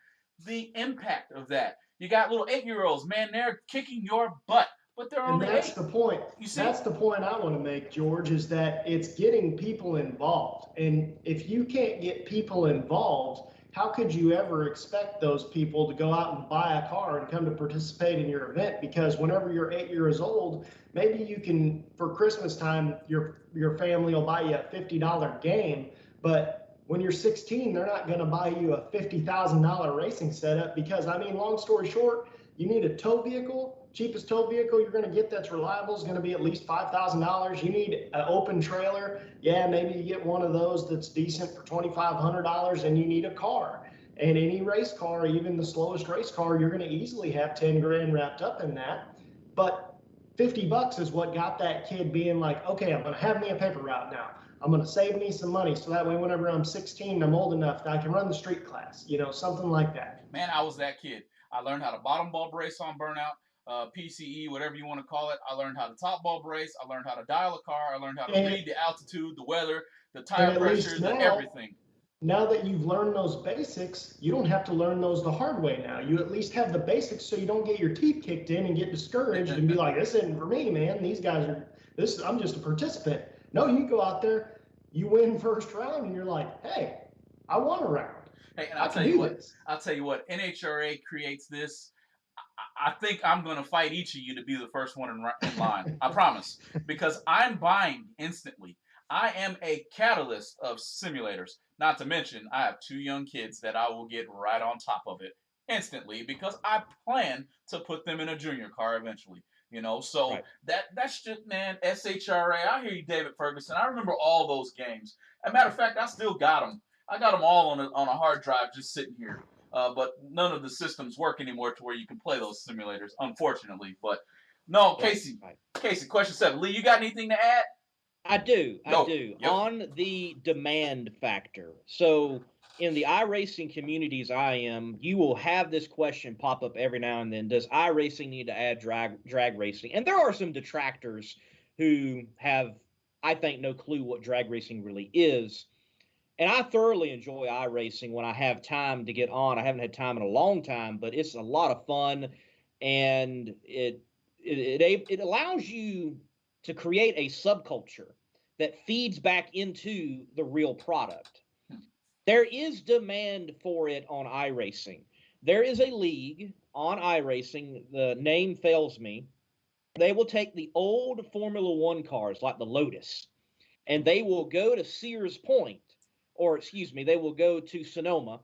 The impact of that. You got little 8-year-olds, man, they're kicking your butt, but they're And only that's 8. the point. You see? That's the point I want to make, George, is that it's getting people involved. And if you can't get people involved, how could you ever expect those people to go out and buy a car and come to participate in your event? Because whenever you're 8 years old, maybe you can, for Christmas time, your family will buy you a $50 game, but when you're 16, they're not going to buy you a $50,000 racing setup because, I mean, long story short, you need a tow vehicle. Cheapest tow vehicle you're going to get that's reliable is going to be at least $5,000. You need an open trailer. Yeah, maybe you get one of those that's decent for $2,500, and you need a car. And any race car, even the slowest race car, you're going to easily have 10 grand wrapped up in that. But $50 is what got that kid being like, okay, I'm going to have me a paper route now. I'm going to save me some money so that way whenever I'm 16, I'm old enough that I can run the street class, something like that. Man, I was that kid. I learned how to bottom bulb race on burnout. PCE, whatever you want to call it. I learned how to top bulb race. I learned how to dial a car. I learned how to read the altitude, the weather, the tire pressure, everything. Now that you've learned those basics, you don't have to learn those the hard way now. You at least have the basics so you don't get your teeth kicked in and get discouraged and be like, this isn't for me, man. These guys I'm just a participant. No, you go out there, you win first round, and you're like, hey, I won a round. Hey, and I'll tell you what, NHRA creates this. I think I'm going to fight each of you to be the first one in line. I promise. Because I'm buying instantly. I am a catalyst of simulators. Not to mention, I have 2 young kids that I will get right on top of it instantly because I plan to put them in a junior car eventually. So right. That's just, man, SHRA. I hear you, David Ferguson. I remember all those games. As a matter of fact, I still got them. I got them all on a hard drive just sitting here. But none of the systems work anymore to where you can play those simulators, unfortunately. But no, Casey, Casey, question 7. Lee, you got anything to add? I do. Yep. On the demand factor. So in the iRacing communities I am, you will have this question pop up every now and then. Does iRacing need to add drag racing? And there are some detractors who have, I think, no clue what drag racing really is. And I thoroughly enjoy iRacing when I have time to get on. I haven't had time in a long time, but it's a lot of fun, and it allows you to create a subculture that feeds back into the real product. There is demand for it on iRacing. There is a league on iRacing. The name fails me. They will take the old Formula One cars like the Lotus, and they will go to Sears Point. Or, excuse me, they will go to Sonoma,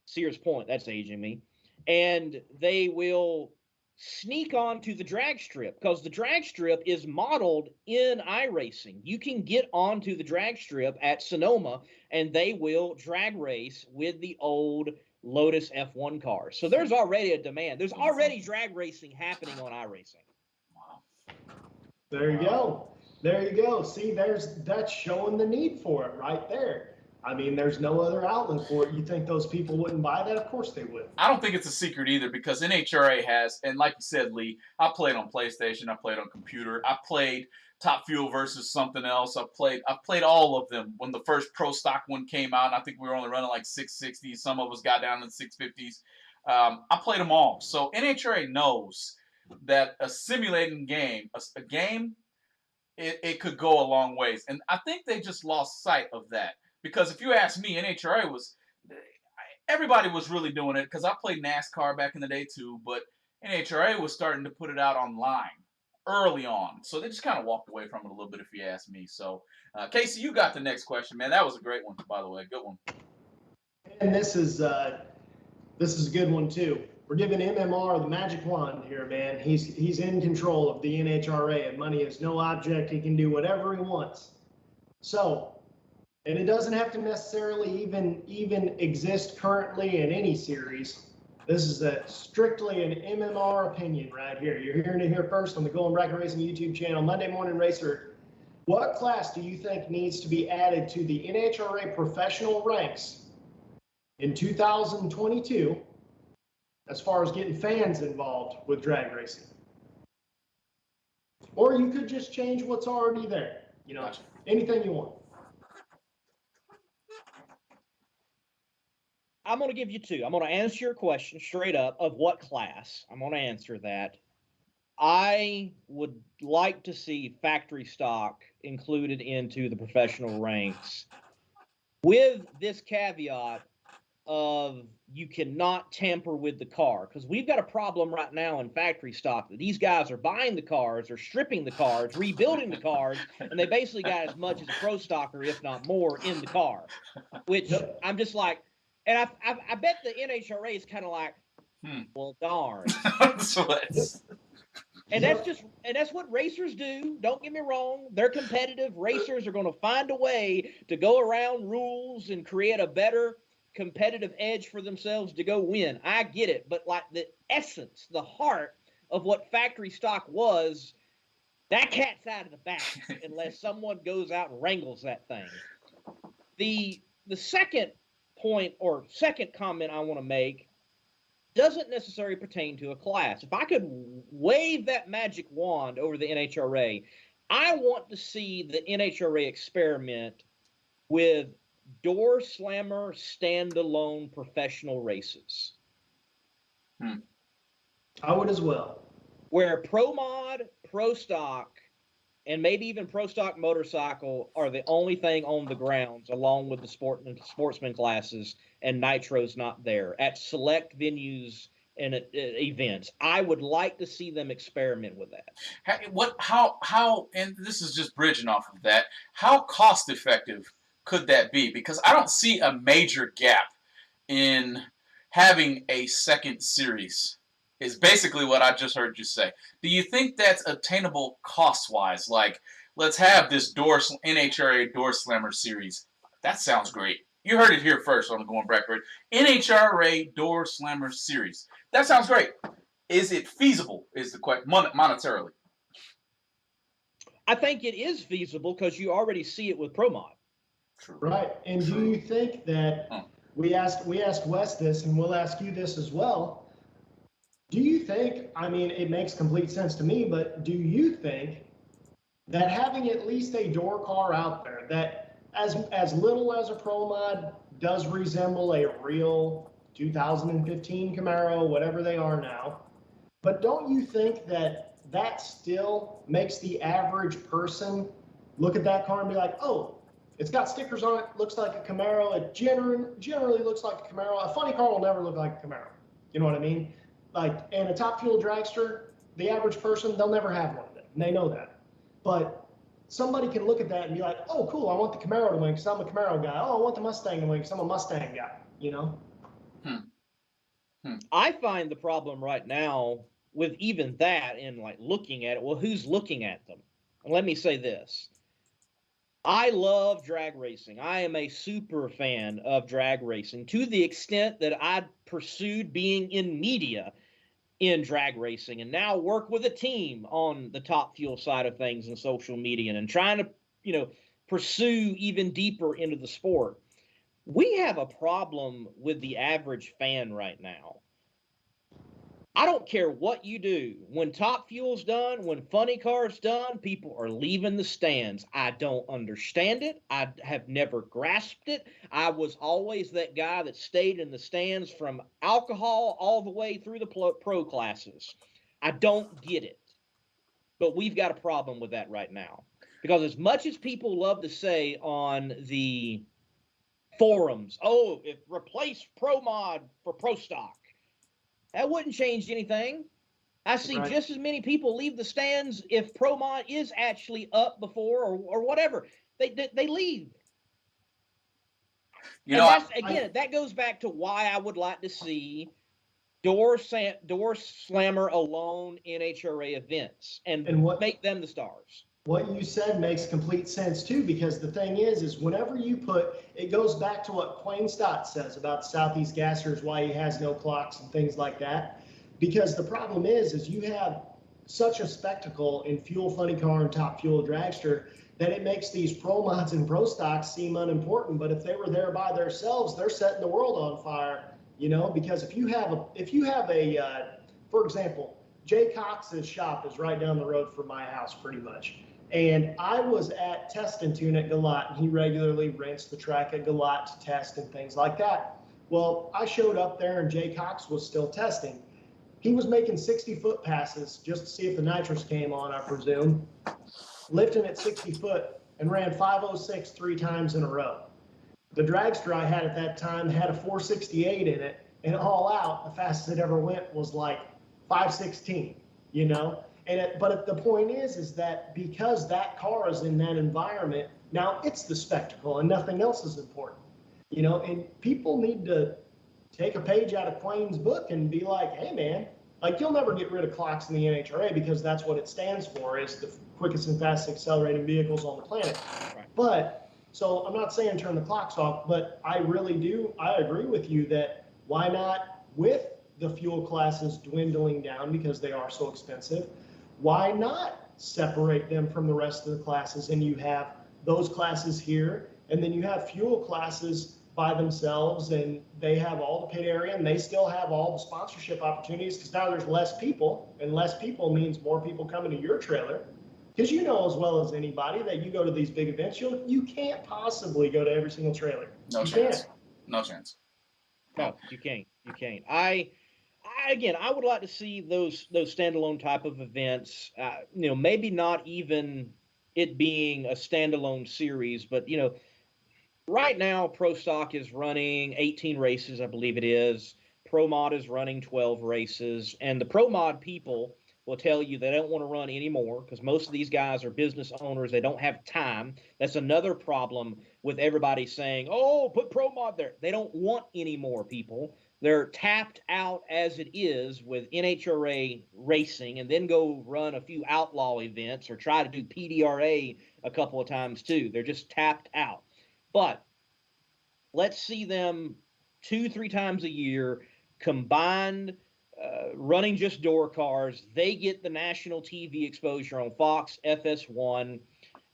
Sears Point, that's aging me, and they will sneak onto the drag strip because the drag strip is modeled in iRacing. You can get onto the drag strip at Sonoma, and they will drag race with the old Lotus F1 cars. So there's already a demand. There's already drag racing happening on iRacing. Wow. There you go. There you go. See, that's showing the need for it right there. I mean, there's no other outlet for it. You think those people wouldn't buy that? Of course they would. I don't think it's a secret either because NHRA has, and like you said, Lee, I played on PlayStation, I played on computer, I played Top Fuel versus something else. I played all of them when the first Pro Stock one came out. And I think we were only running like 660s. Some of us got down to 650s. I played them all. So NHRA knows that a simulating game, a game, it could go a long ways. And I think they just lost sight of that. Because if you ask me, NHRA everybody was really doing it because I played NASCAR back in the day too, but NHRA was starting to put it out online early on. So they just kind of walked away from it a little bit if you ask me. So, Casey, you got the next question, man. That was a great one, by the way. Good one. And this is a good one too. We're giving MMR the magic wand here, man. He's in control of the NHRA, and money is no object. He can do whatever he wants. So, and it doesn't have to necessarily even exist currently in any series. This is strictly an MMR opinion right here. You're hearing it here first on the Going Bracket Racing YouTube channel. Monday Morning Racer. What class do you think needs to be added to the NHRA professional ranks in 2022 as far as getting fans involved with drag racing? Or you could just change what's already there. You know, anything you want. I'm going to give you two. I'm going to answer your question straight up of what class. I'm going to answer that. I would like to see factory stock included into the professional ranks with this caveat of you cannot tamper with the car, because we've got a problem right now in factory stock that these guys are buying the cars, or stripping the cars, rebuilding the cars, and they basically got as much as a pro stocker, if not more, in the car, which I'm just like, and I bet the NHRA is kind of like, well, darn. And that's what racers do. Don't get me wrong. They're competitive. Racers are going to find a way to go around rules and create a better competitive edge for themselves to go win. I get it. But like the essence, the heart of what factory stock was, that cat's out of the bag unless someone goes out and wrangles that thing. The second point or second comment I want to make doesn't necessarily pertain to a class. If I could wave that magic wand over the NHRA, I want to see the NHRA experiment with door slammer standalone professional races. I would as well. Where pro mod, pro stock, and maybe even pro stock motorcycle are the only thing on the grounds, along with the sportsman classes, and nitro's not there at select venues and events. I would like to see them experiment with that. How, and this is just bridging off of that, how cost effective could that be? Because I don't see a major gap in having a second series, is basically what I just heard you say. Do you think that's attainable cost-wise? Like, let's have this NHRA Door Slammer series. That sounds great. You heard it here first on the Going Bracket. NHRA Door Slammer series. That sounds great. Is it feasible, is the question, monetarily? I think it is feasible because you already see it with Pro Mod. True. Right. And do you think that, we asked Wes this, and we'll ask you this as well, do you think, I mean, it makes complete sense to me, but do you think that having at least a door car out there that as little as a Pro Mod does resemble a real 2015 Camaro, whatever they are now, but don't you think that that still makes the average person look at that car and be like, oh, it's got stickers on it, looks like a Camaro, it generally looks like a Camaro. A funny car will never look like a Camaro. You know what I mean? Like, and a top fuel dragster, the average person, they'll never have one of them, and they know that. But somebody can look at that and be like, oh, cool, I want the Camaro to win because I'm a Camaro guy. Oh, I want the Mustang to win because I'm a Mustang guy, you know? I find the problem right now with even that and like looking at it, well, who's looking at them? And let me say this. I love drag racing. I am a super fan of drag racing to the extent that I pursued being in media in drag racing and now work with a team on the Top Fuel side of things and social media and trying to, you know, pursue even deeper into the sport. We have a problem with the average fan right now. I don't care what you do. When Top Fuel's done, when Funny Car's done, people are leaving the stands. I don't understand it. I have never grasped it. I was always that guy that stayed in the stands from alcohol all the way through the pro classes. I don't get it. But we've got a problem with that right now. Because as much as people love to say on the forums, oh, replace Pro Mod for Pro Stock, that wouldn't change anything. I see just as many people leave the stands if Pro Mod is actually up before or whatever. They leave. You know, that goes back to why I would like to see door slammer alone NHRA events and make them the stars. What you said makes complete sense too, because the thing is whenever you it goes back to what Quayne Stott says about Southeast Gassers, why he has no clocks and things like that. Because the problem is you have such a spectacle in Fuel Funny Car and Top Fuel Dragster that it makes these pro mods and pro stocks seem unimportant. But if they were there by themselves, they're setting the world on fire, you know, because if you have a, for example, Jay Cox's shop is right down the road from my house pretty much. And I was at Test and Tune at Galat, and he regularly rents the track at Galat to test and things like that. Well, I showed up there and Jay Cox was still testing. He was making 60-foot passes just to see if the nitrous came on, I presume, lifting at 60 foot and ran 506 3 times in a row. The dragster I had at that time had a 468 in it, and all out, the fastest it ever went was like 516, you know? But the point is that because that car is in that environment, now it's the spectacle and nothing else is important, you know, and people need to take a page out of Quayne's book and be like, hey man, like you'll never get rid of clocks in the NHRA because that's what it stands for, is the quickest and fastest accelerating vehicles on the planet. Right. But, so I'm not saying turn the clocks off, but I agree with you that why not, with the fuel classes dwindling down because they are so expensive, why not separate them from the rest of the classes, and you have those classes here, and then you have fuel classes by themselves, and they have all the pit area, and they still have all the sponsorship opportunities, because now there's less people, and less people means more people coming to your trailer, because you know as well as anybody that you go to these big events, you can't possibly go to every single trailer. No chance. No chance. No, you can't. You can't. Again, I would like to see those standalone type of events. You know, maybe not even it being a standalone series, but you know, right now Pro Stock is running 18 races, I believe it is. Pro Mod is running 12 races, and the Pro Mod people will tell you they don't want to run anymore because most of these guys are business owners. They don't have time. That's another problem with everybody saying, "Oh, put Pro Mod there." They don't want any more people. They're tapped out as it is with NHRA racing, and then go run a few outlaw events or try to do PDRA a couple of times too. They're just tapped out. But let's see them 2-3 times a year combined, running just door cars. They get the national TV exposure on Fox, FS1.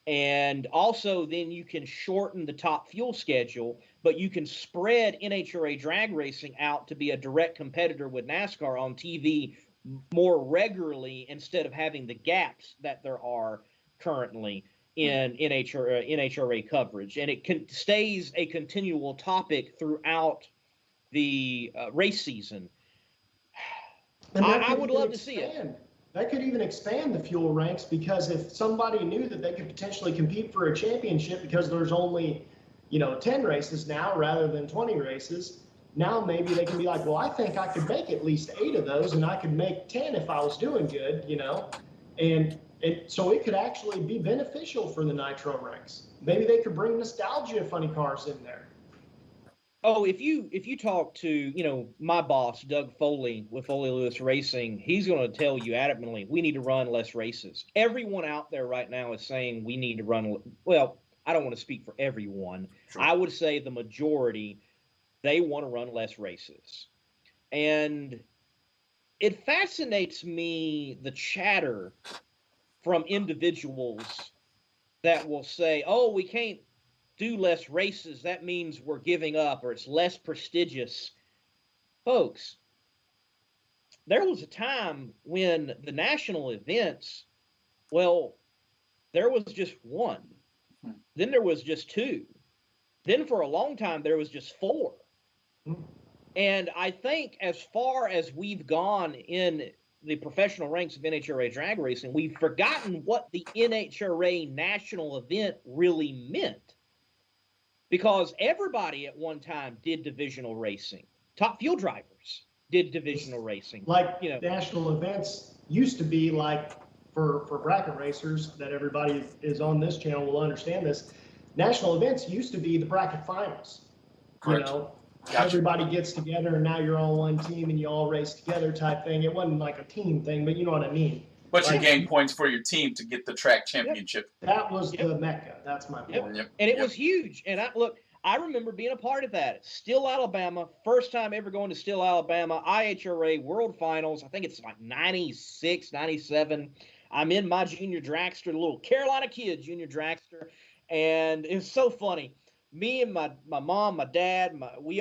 And also then you can shorten the Top Fuel schedule, but you can spread NHRA drag racing out to be a direct competitor with NASCAR on TV more regularly instead of having the gaps that there are currently in NHRA coverage. And it stays a continual topic throughout the race season. And I would love to see it. That could even expand the fuel ranks, because if somebody knew that they could potentially compete for a championship because there's only, 10 races now rather than 20 races, now maybe they can be like, well, I think I could make at least 8 of those, and I could make 10 if I was doing good, and so it could actually be beneficial for the nitro ranks. Maybe they could bring nostalgia funny cars in there. Oh, if you talk to, my boss, Doug Foley with Foley Lewis Racing, he's going to tell you adamantly, we need to run less races. Everyone out there right now is saying we need to run. Well, I don't want to speak for everyone. Sure. I would say the majority, they want to run less races. And it fascinates me, the chatter from individuals that will say, oh, we can't do less races, that means we're giving up, or it's less prestigious. Folks, there was a time when the national events, well, there was just one. Then there was just 2. Then for a long time, there was just 4. And I think as far as we've gone in the professional ranks of NHRA drag racing, we've forgotten what the NHRA national event really meant. Because everybody at one time did divisional racing. Top Fuel drivers did divisional racing. Like, national events used to be like, for bracket racers, that everybody is on this channel will understand this, national events used to be the bracket finals. Correct. everybody gets together and now you're all one team and you all race together type thing. It wasn't like a team thing, but you know what I mean. But like, you gain points for your team to get the track championship. That was the Mecca. That's my point. And it was huge. And I remember being a part of that. Still, Alabama, first time ever going to Still, Alabama, IHRA World Finals. I think it's like 96, 97. I'm in my junior dragster, the little Carolina kid junior dragster. And it was so funny. Me and my mom, my dad, we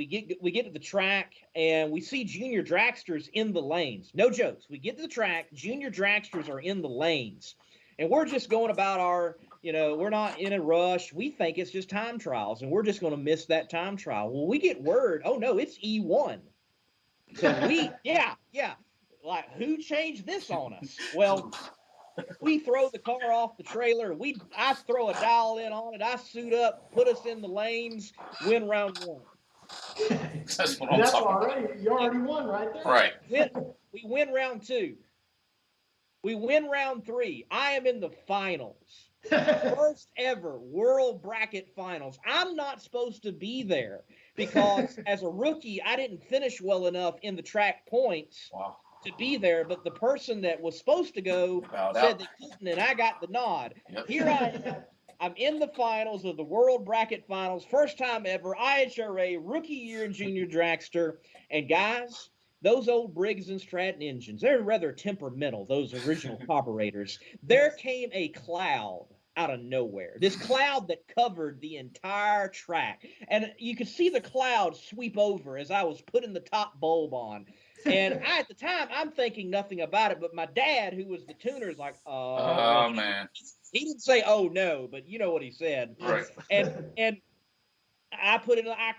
get to the track and we see junior dragsters in the lanes. No jokes. We get to the track, junior dragsters are in the lanes. And we're just going about our, we're not in a rush. We think it's just time trials, and we're just going to miss that time trial. Well, we get word, oh, no, it's E1. So like, who changed this on us? Well, we throw the car off the trailer. I throw a dial in on it. I suit up, put us in the lanes, win round 1. That's what I'm talking all right. You already won right there. Right. We win round 2. We win round 3. I am in the finals. First ever World Bracket Finals. I'm not supposed to be there because as a rookie, I didn't finish well enough in the track points to be there. But the person that was supposed to go said they couldn't, and I got the nod. Yep. Here I am. I'm in the finals of the World Bracket Finals. First time ever. IHRA, rookie year in junior dragster. And guys, those old Briggs and Stratton engines, they're rather temperamental, those original carburetors. There came a cloud out of nowhere. This cloud that covered the entire track. And you could see the cloud sweep over as I was putting the top bulb on. And at the time, I'm thinking nothing about it. But my dad, who was the tuner, is like, oh, man. He didn't say, oh, no, but you know what he said. Right. And I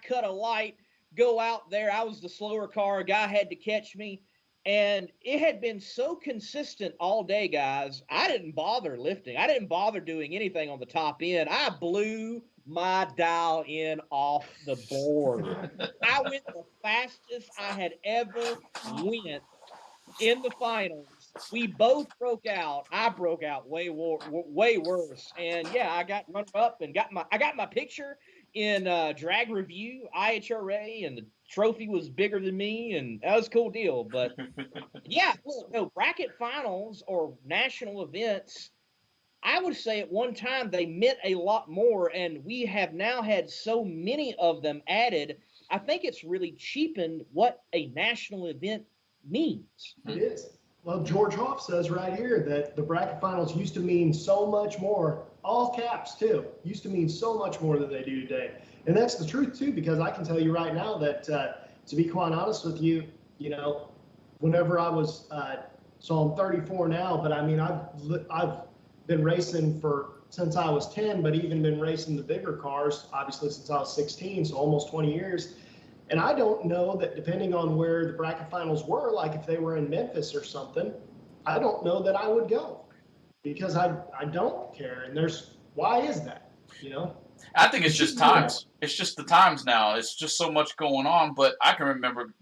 cut a light, go out there. I was the slower car. A guy had to catch me. And it had been so consistent all day, guys. I didn't bother lifting. I didn't bother doing anything on the top end. I blew my dial in off the board. I went the fastest I had ever went in the finals. We both broke out. I broke out way worse. And yeah, I got runner up and I got my picture in drag review, IHRA, and the trophy was bigger than me, and that was a cool deal. But yeah, look, no, bracket finals or national events, I would say at one time they meant a lot more, and we have now had so many of them added. I think it's really cheapened what a national event means. It is. Well, George Hoff says right here that the bracket finals used to mean so much more, all caps too, used to mean so much more than they do today. And that's the truth too, because I can tell you right now that, to be quite honest with you, whenever I was, so I'm 34 now, but I mean, I've been racing since I was 10, but even been racing the bigger cars, obviously since I was 16, so almost 20 years. And I don't know that, depending on where the bracket finals were, like if they were in Memphis or something, I don't know that I would go, because I don't care. And why is that? I think it's just times. It's just the times now. It's just so much going on. But I can remember,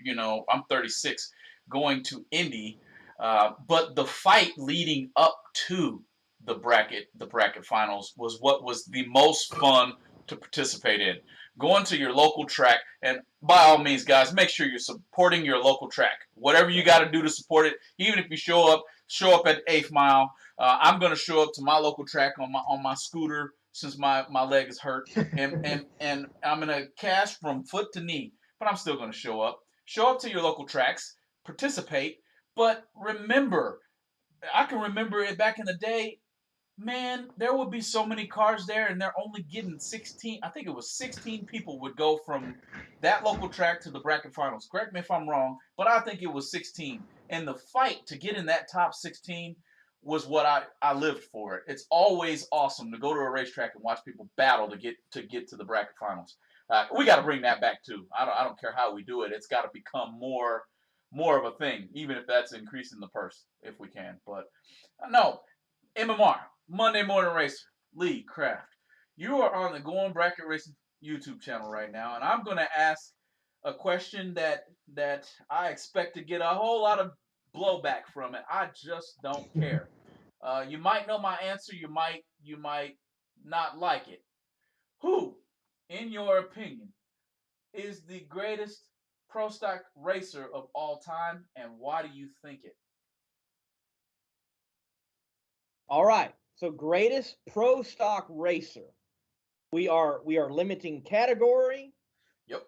I'm 36, going to Indy, but the fight leading up to the bracket finals was what was the most fun to participate in. Going to your local track, and by all means, guys, make sure you're supporting your local track. Whatever you got to do to support it, even if you show up at 8th Mile. I'm going to show up to my local track on my scooter since my leg is hurt, and I'm going to cash from foot to knee, but I'm still going to show up. Show up to your local tracks, participate, but remember, I can remember it back in the day. Man, there would be so many cars there, and they're only getting 16. I think it was 16 people would go from that local track to the bracket finals. Correct me if I'm wrong, but I think it was 16. And the fight to get in that top 16 was what I lived for. It. It's always awesome to go to a racetrack and watch people battle to get to the bracket finals. We got to bring that back too. I don't care how we do it. It's got to become more of a thing, even if that's increasing the purse if we can. But no, MMR. Monday Morning Racer, Lee Craft. You are on the Going Bracket Racing YouTube channel right now, and I'm going to ask a question that I expect to get a whole lot of blowback from it. I just don't care. You might know my answer. You might not like it. Who, in your opinion, is the greatest pro stock racer of all time, and why do you think it? All right. So greatest pro stock racer. We are limiting category. Yep.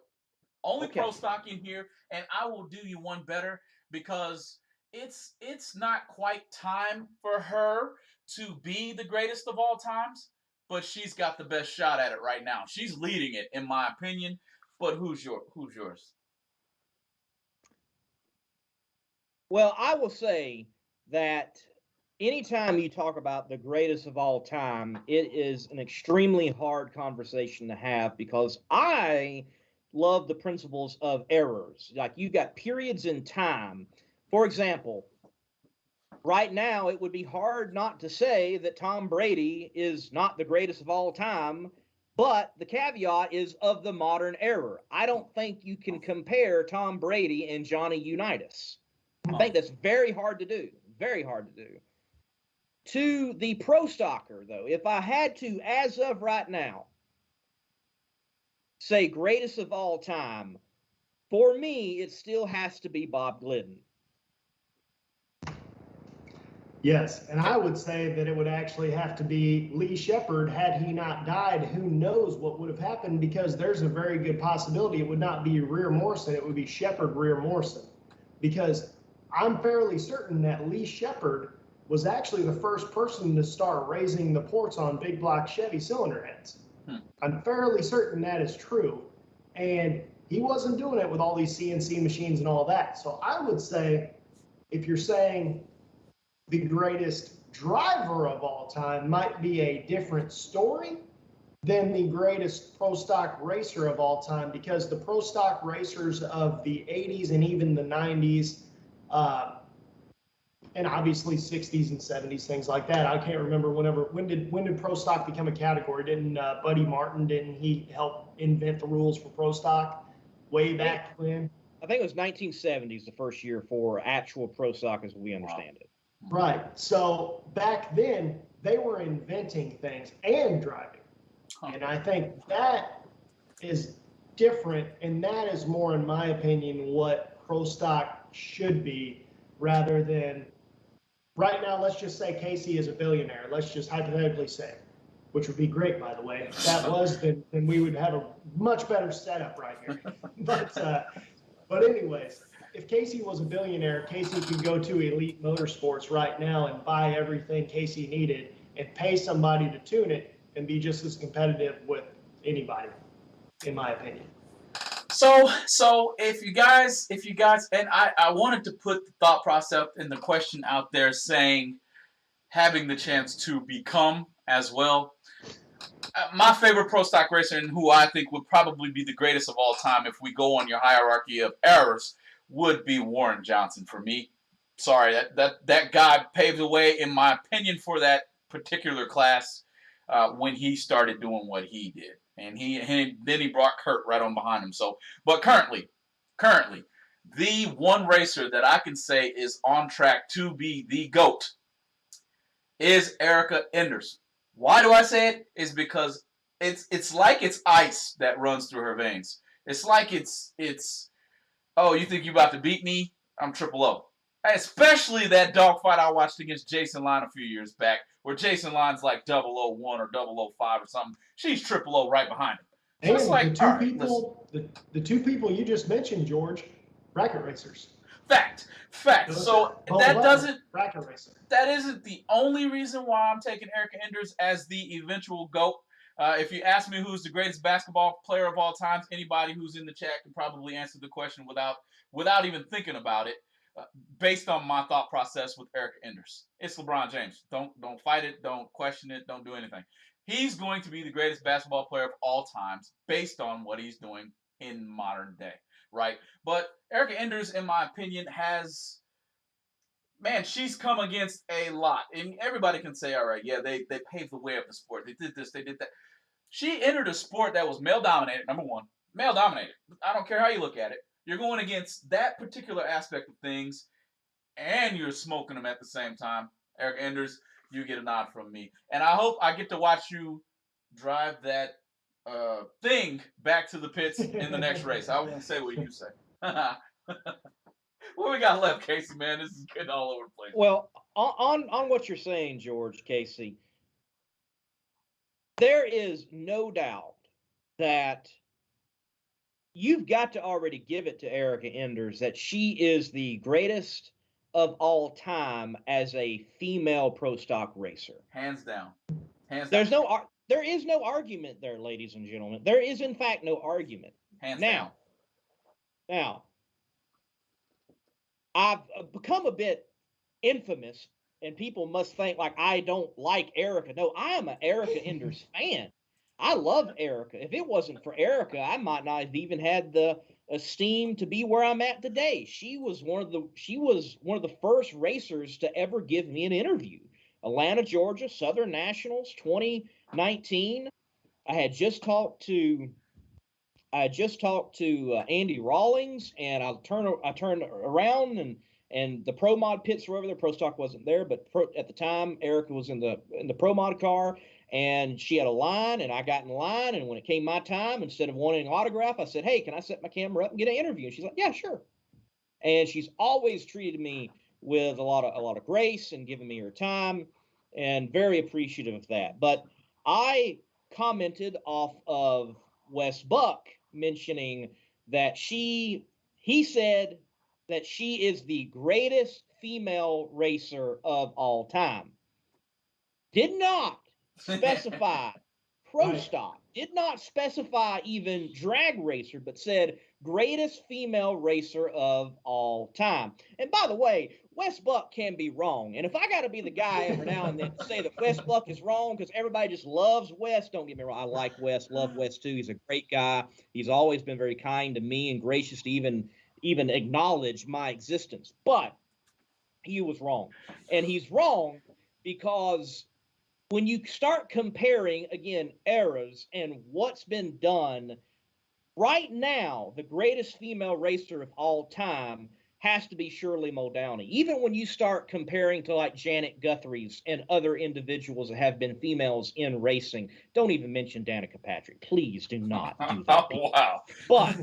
Only Okay. pro stock in here, and I will do you one better because it's not quite time for her to be the greatest of all times, but she's got the best shot at it right now. She's leading it, in my opinion. But who's yours? Well, I will say that anytime you talk about the greatest of all time, it is an extremely hard conversation to have because I love the principles of errors. Like you got periods in time. For example, right now it would be hard not to say that Tom Brady is not the greatest of all time, but the caveat is of the modern era. I don't think you can compare Tom Brady and Johnny Unitas. I think that's very hard to do. Very hard to do. To the pro stocker, though, if I had to, as of right now, say greatest of all time, for me, it still has to be Bob Glidden. Yes, and I would say that it would actually have to be Lee Shepard. Had he not died, who knows what would have happened, because there's a very good possibility it would not be Rear Morrison, it would be Shepard Rear Morrison. Because I'm fairly certain that Lee Shepard was actually the first person to start raising the ports on big block Chevy cylinder heads. I'm fairly certain that is true. And he wasn't doing it with all these CNC machines and all that. So I would say, if you're saying the greatest driver of all time, might be a different story than the greatest pro stock racer of all time, because the pro stock racers of the 80s and even the 90s, and obviously 60s and 70s, things like that. I can't remember when did pro stock become a category? Didn't Buddy Martin, didn't he help invent the rules for pro stock way back when? I think it was 1970s, the first year for actual pro stock as we understand it. Right. So back then, they were inventing things and driving. And I think that is different. And that is more, in my opinion, what pro stock should be, rather than right now. Let's just say Casey is a billionaire. Let's just hypothetically say, which would be great, by the way. If that was, then we would have a much better setup right here. But anyways, if Casey was a billionaire, Casey could go to Elite Motorsports right now and buy everything Casey needed and pay somebody to tune it and be just as competitive with anybody, in my opinion. So if you guys, and I wanted to put the thought process and the question out there, saying having the chance to become as well. My favorite pro stock racer, and who I think would probably be the greatest of all time if we go on your hierarchy of errors, would be Warren Johnson for me. Sorry, that guy paved the way, in my opinion, for that particular class when he started doing what he did. And then he brought Kurt right on behind him. So, but currently, the one racer that I can say is on track to be the GOAT is Erica Enders. Why do I say it? Is because it's like it's ice that runs through her veins. It's like it's oh, you think you about to beat me? I'm Triple O. Especially that dogfight I watched against Jason Line a few years back, where Jason Line's like 001 or 005 or something. She's Triple O right behind him. So And it's like, the two people you just mentioned, George, bracket racers. Fact. So bracket racer. That isn't the only reason why I'm taking Erica Enders as the eventual GOAT. If you ask me who's the greatest basketball player of all time, anybody who's in the chat can probably answer the question without even thinking about it, based on my thought process with Erica Enders. It's LeBron James. Don't fight it. Don't question it. Don't do anything. He's going to be the greatest basketball player of all times based on what he's doing in modern day, right? But Erica Enders, in my opinion, she's come against a lot. And everybody can say, all right, yeah, they paved the way of the sport. They did this, they did that. She entered a sport that was male-dominated, number one. Male-dominated. I don't care how you look at it. You're going against that particular aspect of things, and you're smoking them at the same time. Erica Enders, you get a nod from me. And I hope I get to watch you drive that thing back to the pits in the next race. I won't say what you say. What we got left, Casey, man? This is getting all over the place. Well, on what you're saying, George, Casey, there is no doubt that you've got to already give it to Erica Enders that she is the greatest of all time as a female pro stock racer. Hands down. Hands There down. is no argument there, ladies and gentlemen. There is, in fact, no argument. Hands down. Now, I've become a bit infamous, and people must think like I don't like Erica. No, I am an Erica Enders fan. I love Erica. If it wasn't for Erica, I might not have even had the esteem to be where I'm at today. She was one of the first racers to ever give me an interview. Atlanta, Georgia, Southern Nationals, 2019. I had just talked to Andy Rawlings, and I turned around and the Pro Mod pits were over there. Pro Stock wasn't there, but at the time Erica was in the Pro Mod car, and she had a line, and I got in line, and when it came my time, instead of wanting an autograph, I said, "Hey, can I set my camera up and get an interview?" And she's like, "Yeah, sure." And she's always treated me with a lot of grace and given me her time, and very appreciative of that. But I commented off of Wes Buck mentioning that he said that she is the greatest female racer of all time. Did not specify pro stock, did not specify even drag racer, but said greatest female racer of all time. And by the way, Wes Buck can be wrong. And if I got to be the guy every now and then to say that Wes Buck is wrong because everybody just loves Wes, don't get me wrong. I like Wes, love Wes too. He's a great guy. He's always been very kind to me and gracious to even acknowledge my existence. But he was wrong. And he's wrong because when you start comparing, again, eras and what's been done, right now, the greatest female racer of all time has to be Shirley Muldowney. Even when you start comparing to like Janet Guthrie's and other individuals that have been females in racing, don't even mention Danica Patrick. Please do not do that. Wow. But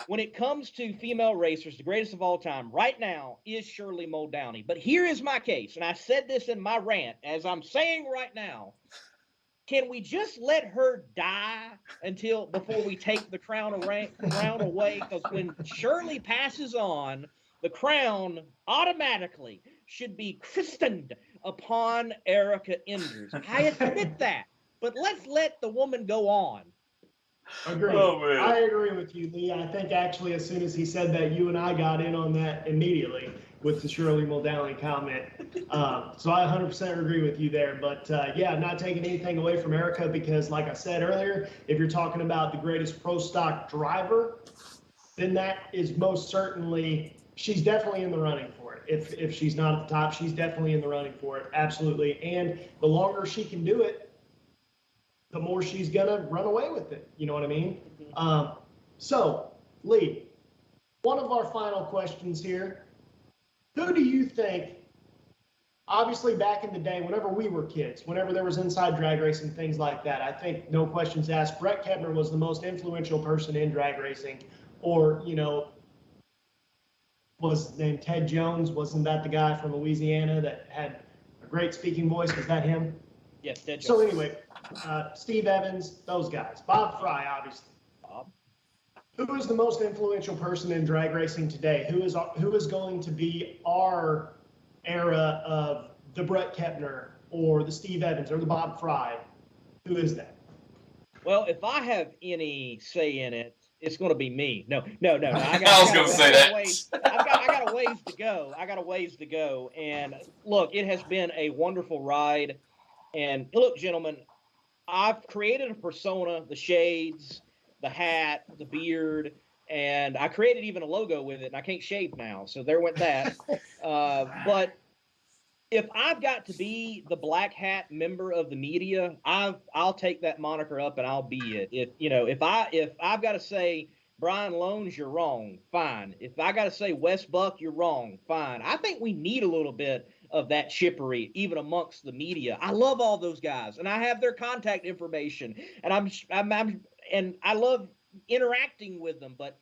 when it comes to female racers, the greatest of all time right now is Shirley Muldowney. But here is my case, and I said this in my rant, as I'm saying right now. Can we just let her die before we take the crown away? Because when Shirley passes on, the crown automatically should be christened upon Erica Enders. I admit that, but let's let the woman go on. Agreed. Oh, man. I agree with you, Lee. I think actually as soon as he said that, you and I got in on that immediately with the Shirley Muldowney comment. So I 100% agree with you there. But yeah, I'm not taking anything away from Erica because like I said earlier, if you're talking about the greatest pro stock driver, then that is most certainly, she's definitely in the running for it. If she's not at the top, she's definitely in the running for it. Absolutely. And the longer she can do it, the more she's going to run away with it. You know what I mean? So, Lee, one of our final questions here. Who do you think, obviously back in the day, whenever we were kids, whenever there was inside drag racing, things like that, I think no questions asked, Brett Kepner was the most influential person in drag racing. Or, you know, was named Ted Jones? Wasn't that the guy from Louisiana that had a great speaking voice? Was that him? Yes, Ted Jones. So anyway, Steve Evans, those guys. Bob Fry, obviously. Bob. Who is the most influential person in drag racing today? Who is going to be our era of the Brett Kepner or the Steve Evans or the Bob Fry? Who is that? Well, if I have any say in it, it's going to be me. No. I was going to say that. I got a ways to go. I got a ways to go. And look, it has been a wonderful ride. And look, gentlemen, I've created a persona, the shades, the hat, the beard, and I created even a logo with it, and I can't shave now, so there went that. But if I've got to be the black hat member of the media, I'll take that moniker up and I'll be it. If I've got to say Brian Loans, you're wrong, fine. If I got to say Wes Buck, you're wrong, fine. I think we need a little bit of that chippery, even amongst the media. I love all those guys, and I have their contact information, and and I love interacting with them. But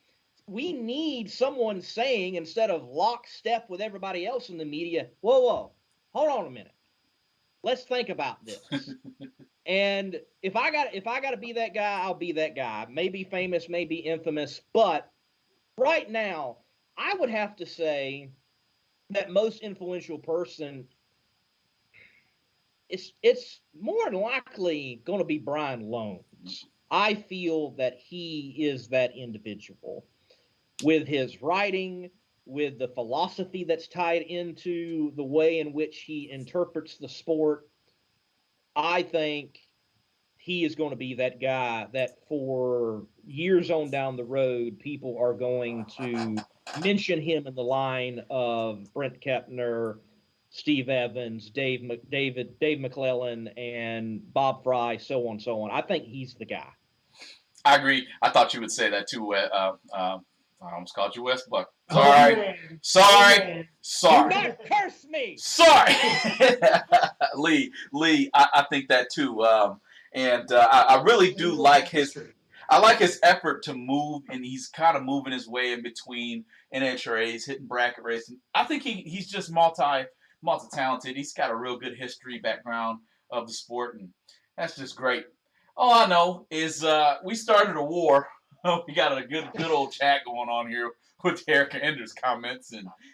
we need someone saying, instead of lockstep with everybody else in the media, whoa, hold on a minute. Let's think about this. And if I got to be that guy, I'll be that guy. Maybe famous, maybe infamous, but right now, I would have to say that most influential person, it's more than likely going to be Brian Loans. I feel that he is that individual with his writing, with the philosophy that's tied into the way in which he interprets the sport. I think he is going to be that guy that for years on down the road, people are going to mention him in the line of Brent Kepner, Steve Evans, Dave McClellan, and Bob Fry, so on, so on. I think he's the guy. I agree. I thought you would say that too. I almost called you West Buck. Sorry. Sorry. Do not curse me. Sorry. Lee, I think that too. And I really do like his. I like his effort to move, and he's kind of moving his way in between NHRAs, hitting bracket racing. I think he's just multi-talented. He's got a real good history background of the sport, and that's just great. All I know is we started a war. We got a good old chat going on here with Eric Ender's comments,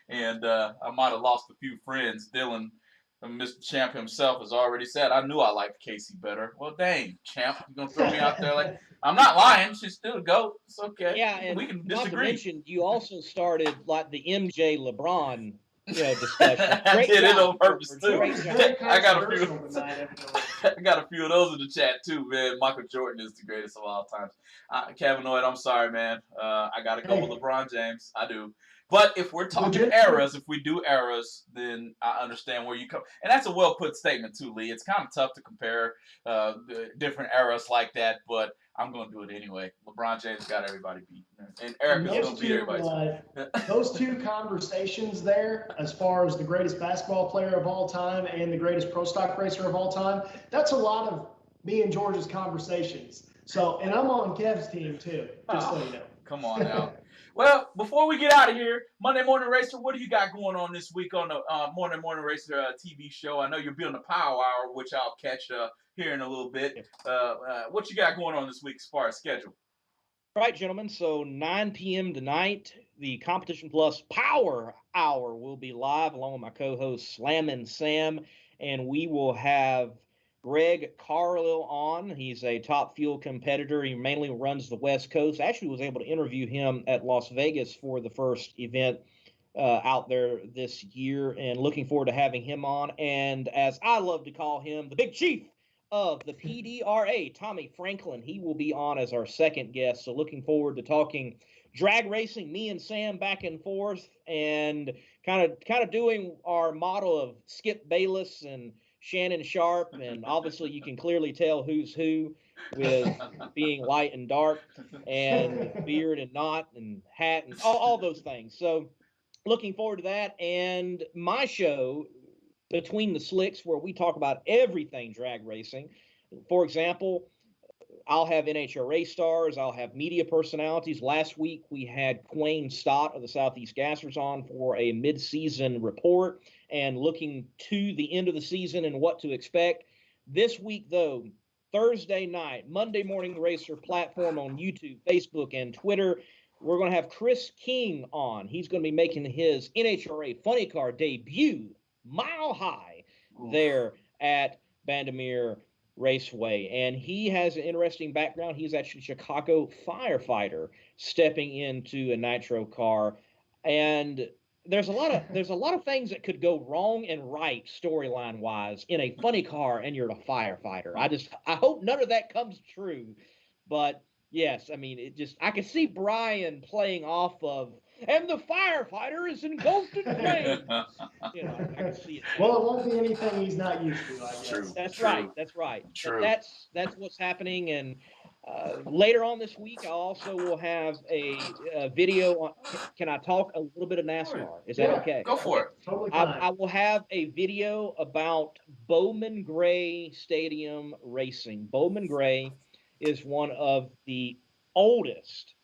and I might have lost a few friends. Dylan, Mr. Champ himself, has already said, I knew I liked Casey better. Well, dang, Champ, you gonna throw me out there like I'm not lying. She's still a GOAT. It's okay. Yeah, and we can not to disagree. mention, you also started like the MJ LeBron discussion. I did it on purpose too. I got a few of those in the chat too, man. Michael Jordan is the greatest of all time. Cavanoid, I'm sorry, man. I got to go with LeBron James. I do. But if we're talking eras, if we do eras, then I understand where you come. And that's a well-put statement too, Lee. It's kind of tough to compare the different eras like that, but I'm going to do it anyway. LeBron James got everybody beat. And Eric is going to beat everybody. Those two conversations there, as far as the greatest basketball player of all time and the greatest pro stock racer of all time, that's a lot of me and George's conversations. So, and I'm on Kev's team too, just so you know. Come on now. Well, before we get out of here, Monday Morning Racer, what do you got going on this week on the Morning Racer TV show? I know you're building a Power Hour, which I'll catch here in a little bit. What you got going on this week as far as schedule? All right, gentlemen. So 9 p.m. tonight, the Competition Plus Power Hour will be live along with my co-host Slammin' Sam, and we will have Greg Carlisle on. He's a Top Fuel competitor. He mainly runs the West Coast. I actually was able to interview him at Las Vegas for the first event out there this year, and looking forward to having him on. And as I love to call him, the Big Chief of the PDRA, Tommy Franklin. He will be on as our second guest. So looking forward to talking drag racing, me and Sam back and forth, and kind of doing our model of Skip Bayless and Shannon Sharp, and obviously you can clearly tell who's who with being light and dark, and beard and not, and hat, and all those things. So looking forward to that, and my show, Between the Slicks, where we talk about everything drag racing. For example, I'll have NHRA stars. I'll have media personalities. Last week, we had Quayne Stott of the Southeast Gassers on for a mid-season report and looking to the end of the season and what to expect. This week, though, Thursday night, Monday Morning Racer platform on YouTube, Facebook, and Twitter, we're going to have Chris King on. He's going to be making his NHRA Funny Car debut, Mile High, there at Bandimere Raceway, and he has an interesting background. He's actually a Chicago firefighter stepping into a nitro car, and there's a lot of things that could go wrong and right storyline wise in a funny car, and you're a firefighter. I hope none of that comes true, but yes, I mean I can see Brian playing off of, and the firefighter is engulfed in flames. I can see it. Well, it won't be anything he's not used to, I guess. True. That's right. True. But that's what's happening, and Later on this week, I also will have a video on. Can I talk a little bit of NASCAR? Is that Yeah, okay? Go for it. Totally fine. I will have a video about Bowman Gray Stadium racing. Bowman Gray is one of the oldest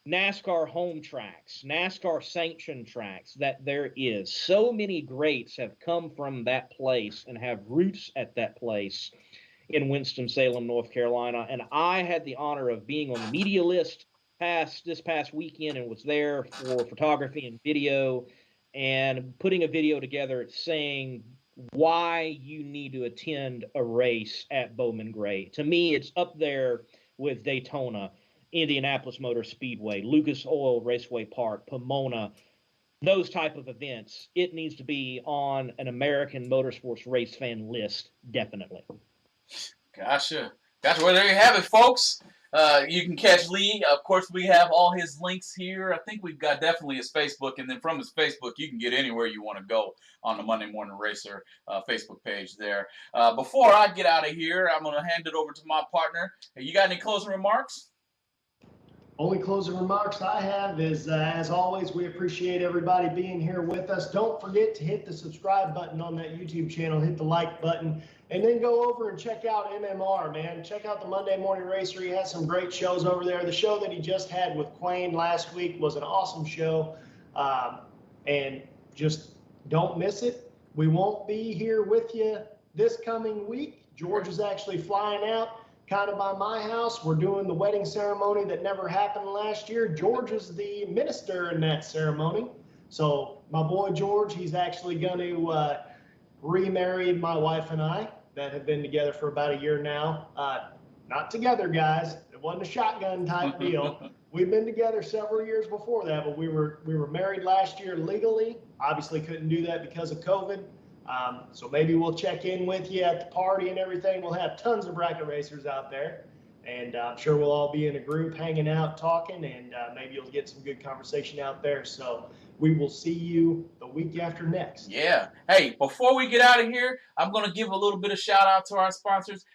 NASCAR home tracks, NASCAR sanctioned tracks that there is. So many greats have come from that place and have roots at that place in Winston-Salem, North Carolina. And I had the honor of being on the media list this past weekend and was there for photography and video and putting a video together saying why you need to attend a race at Bowman Gray. To me, it's up there with Daytona, Indianapolis Motor Speedway, Lucas Oil Raceway Park, Pomona, those type of events. It needs to be on an American motorsports race fan list, definitely. Gotcha. Well, there you have it, folks. You can catch Lee. Of course, we have all his links here. I think we've got definitely his Facebook, and then from his Facebook, you can get anywhere you want to go on the Monday Morning Racer Facebook page there. Before I get out of here, I'm going to hand it over to my partner. You got any closing remarks? Only closing remarks I have is, as always, we appreciate everybody being here with us. Don't forget to hit the subscribe button on that YouTube channel, hit the like button, and then go over and check out MMR, man. Check out the Monday Morning Racer. He has some great shows over there. The show that he just had with Quayne last week was an awesome show, and just don't miss it. We won't be here with you this coming week. George is actually flying out kind of by my house. We're doing the wedding ceremony that never happened last year. George is the minister in that ceremony. So my boy George, he's actually going to remarry my wife and I that have been together for about a year now. Not together, guys. It wasn't a shotgun type deal. We've been together several years before that, but we were married last year legally. Obviously couldn't do that because of COVID. So maybe we'll check in with you at the party and everything. We'll have tons of bracket racers out there, and I'm sure we'll all be in a group hanging out, talking, and maybe you'll get some good conversation out there. So we will see you the week after next. Yeah. Hey, before we get out of here, I'm going to give a little bit of shout out to our sponsors.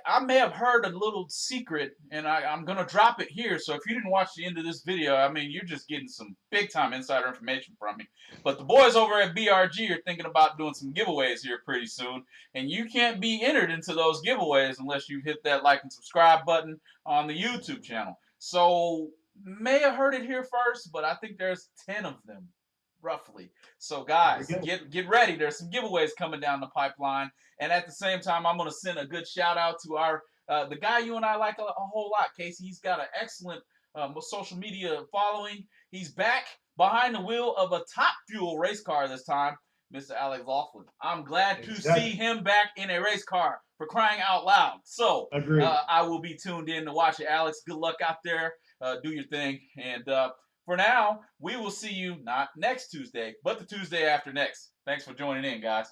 I may have heard a little secret, and I'm going to drop it here. So if you didn't watch the end of this video, I mean, you're just getting some big-time insider information from me. But the boys over at BRG are thinking about doing some giveaways here pretty soon. And you can't be entered into those giveaways unless you hit that like and subscribe button on the YouTube channel. So may have heard it here first, but I think there's 10 of them, roughly. So guys, get ready. There's some giveaways coming down the pipeline. And at the same time, I'm going to send a good shout out to our the guy you and I like a whole lot, Casey. He's got an excellent social media following. He's back behind the wheel of a Top Fuel race car this time, Mr. Alex Laughlin. I'm glad to see him back in a race car, for crying out loud. So I will be tuned in to watch it, Alex. Good luck out there. Do your thing. And for now, we will see you not next Tuesday, but the Tuesday after next. Thanks for joining in, guys.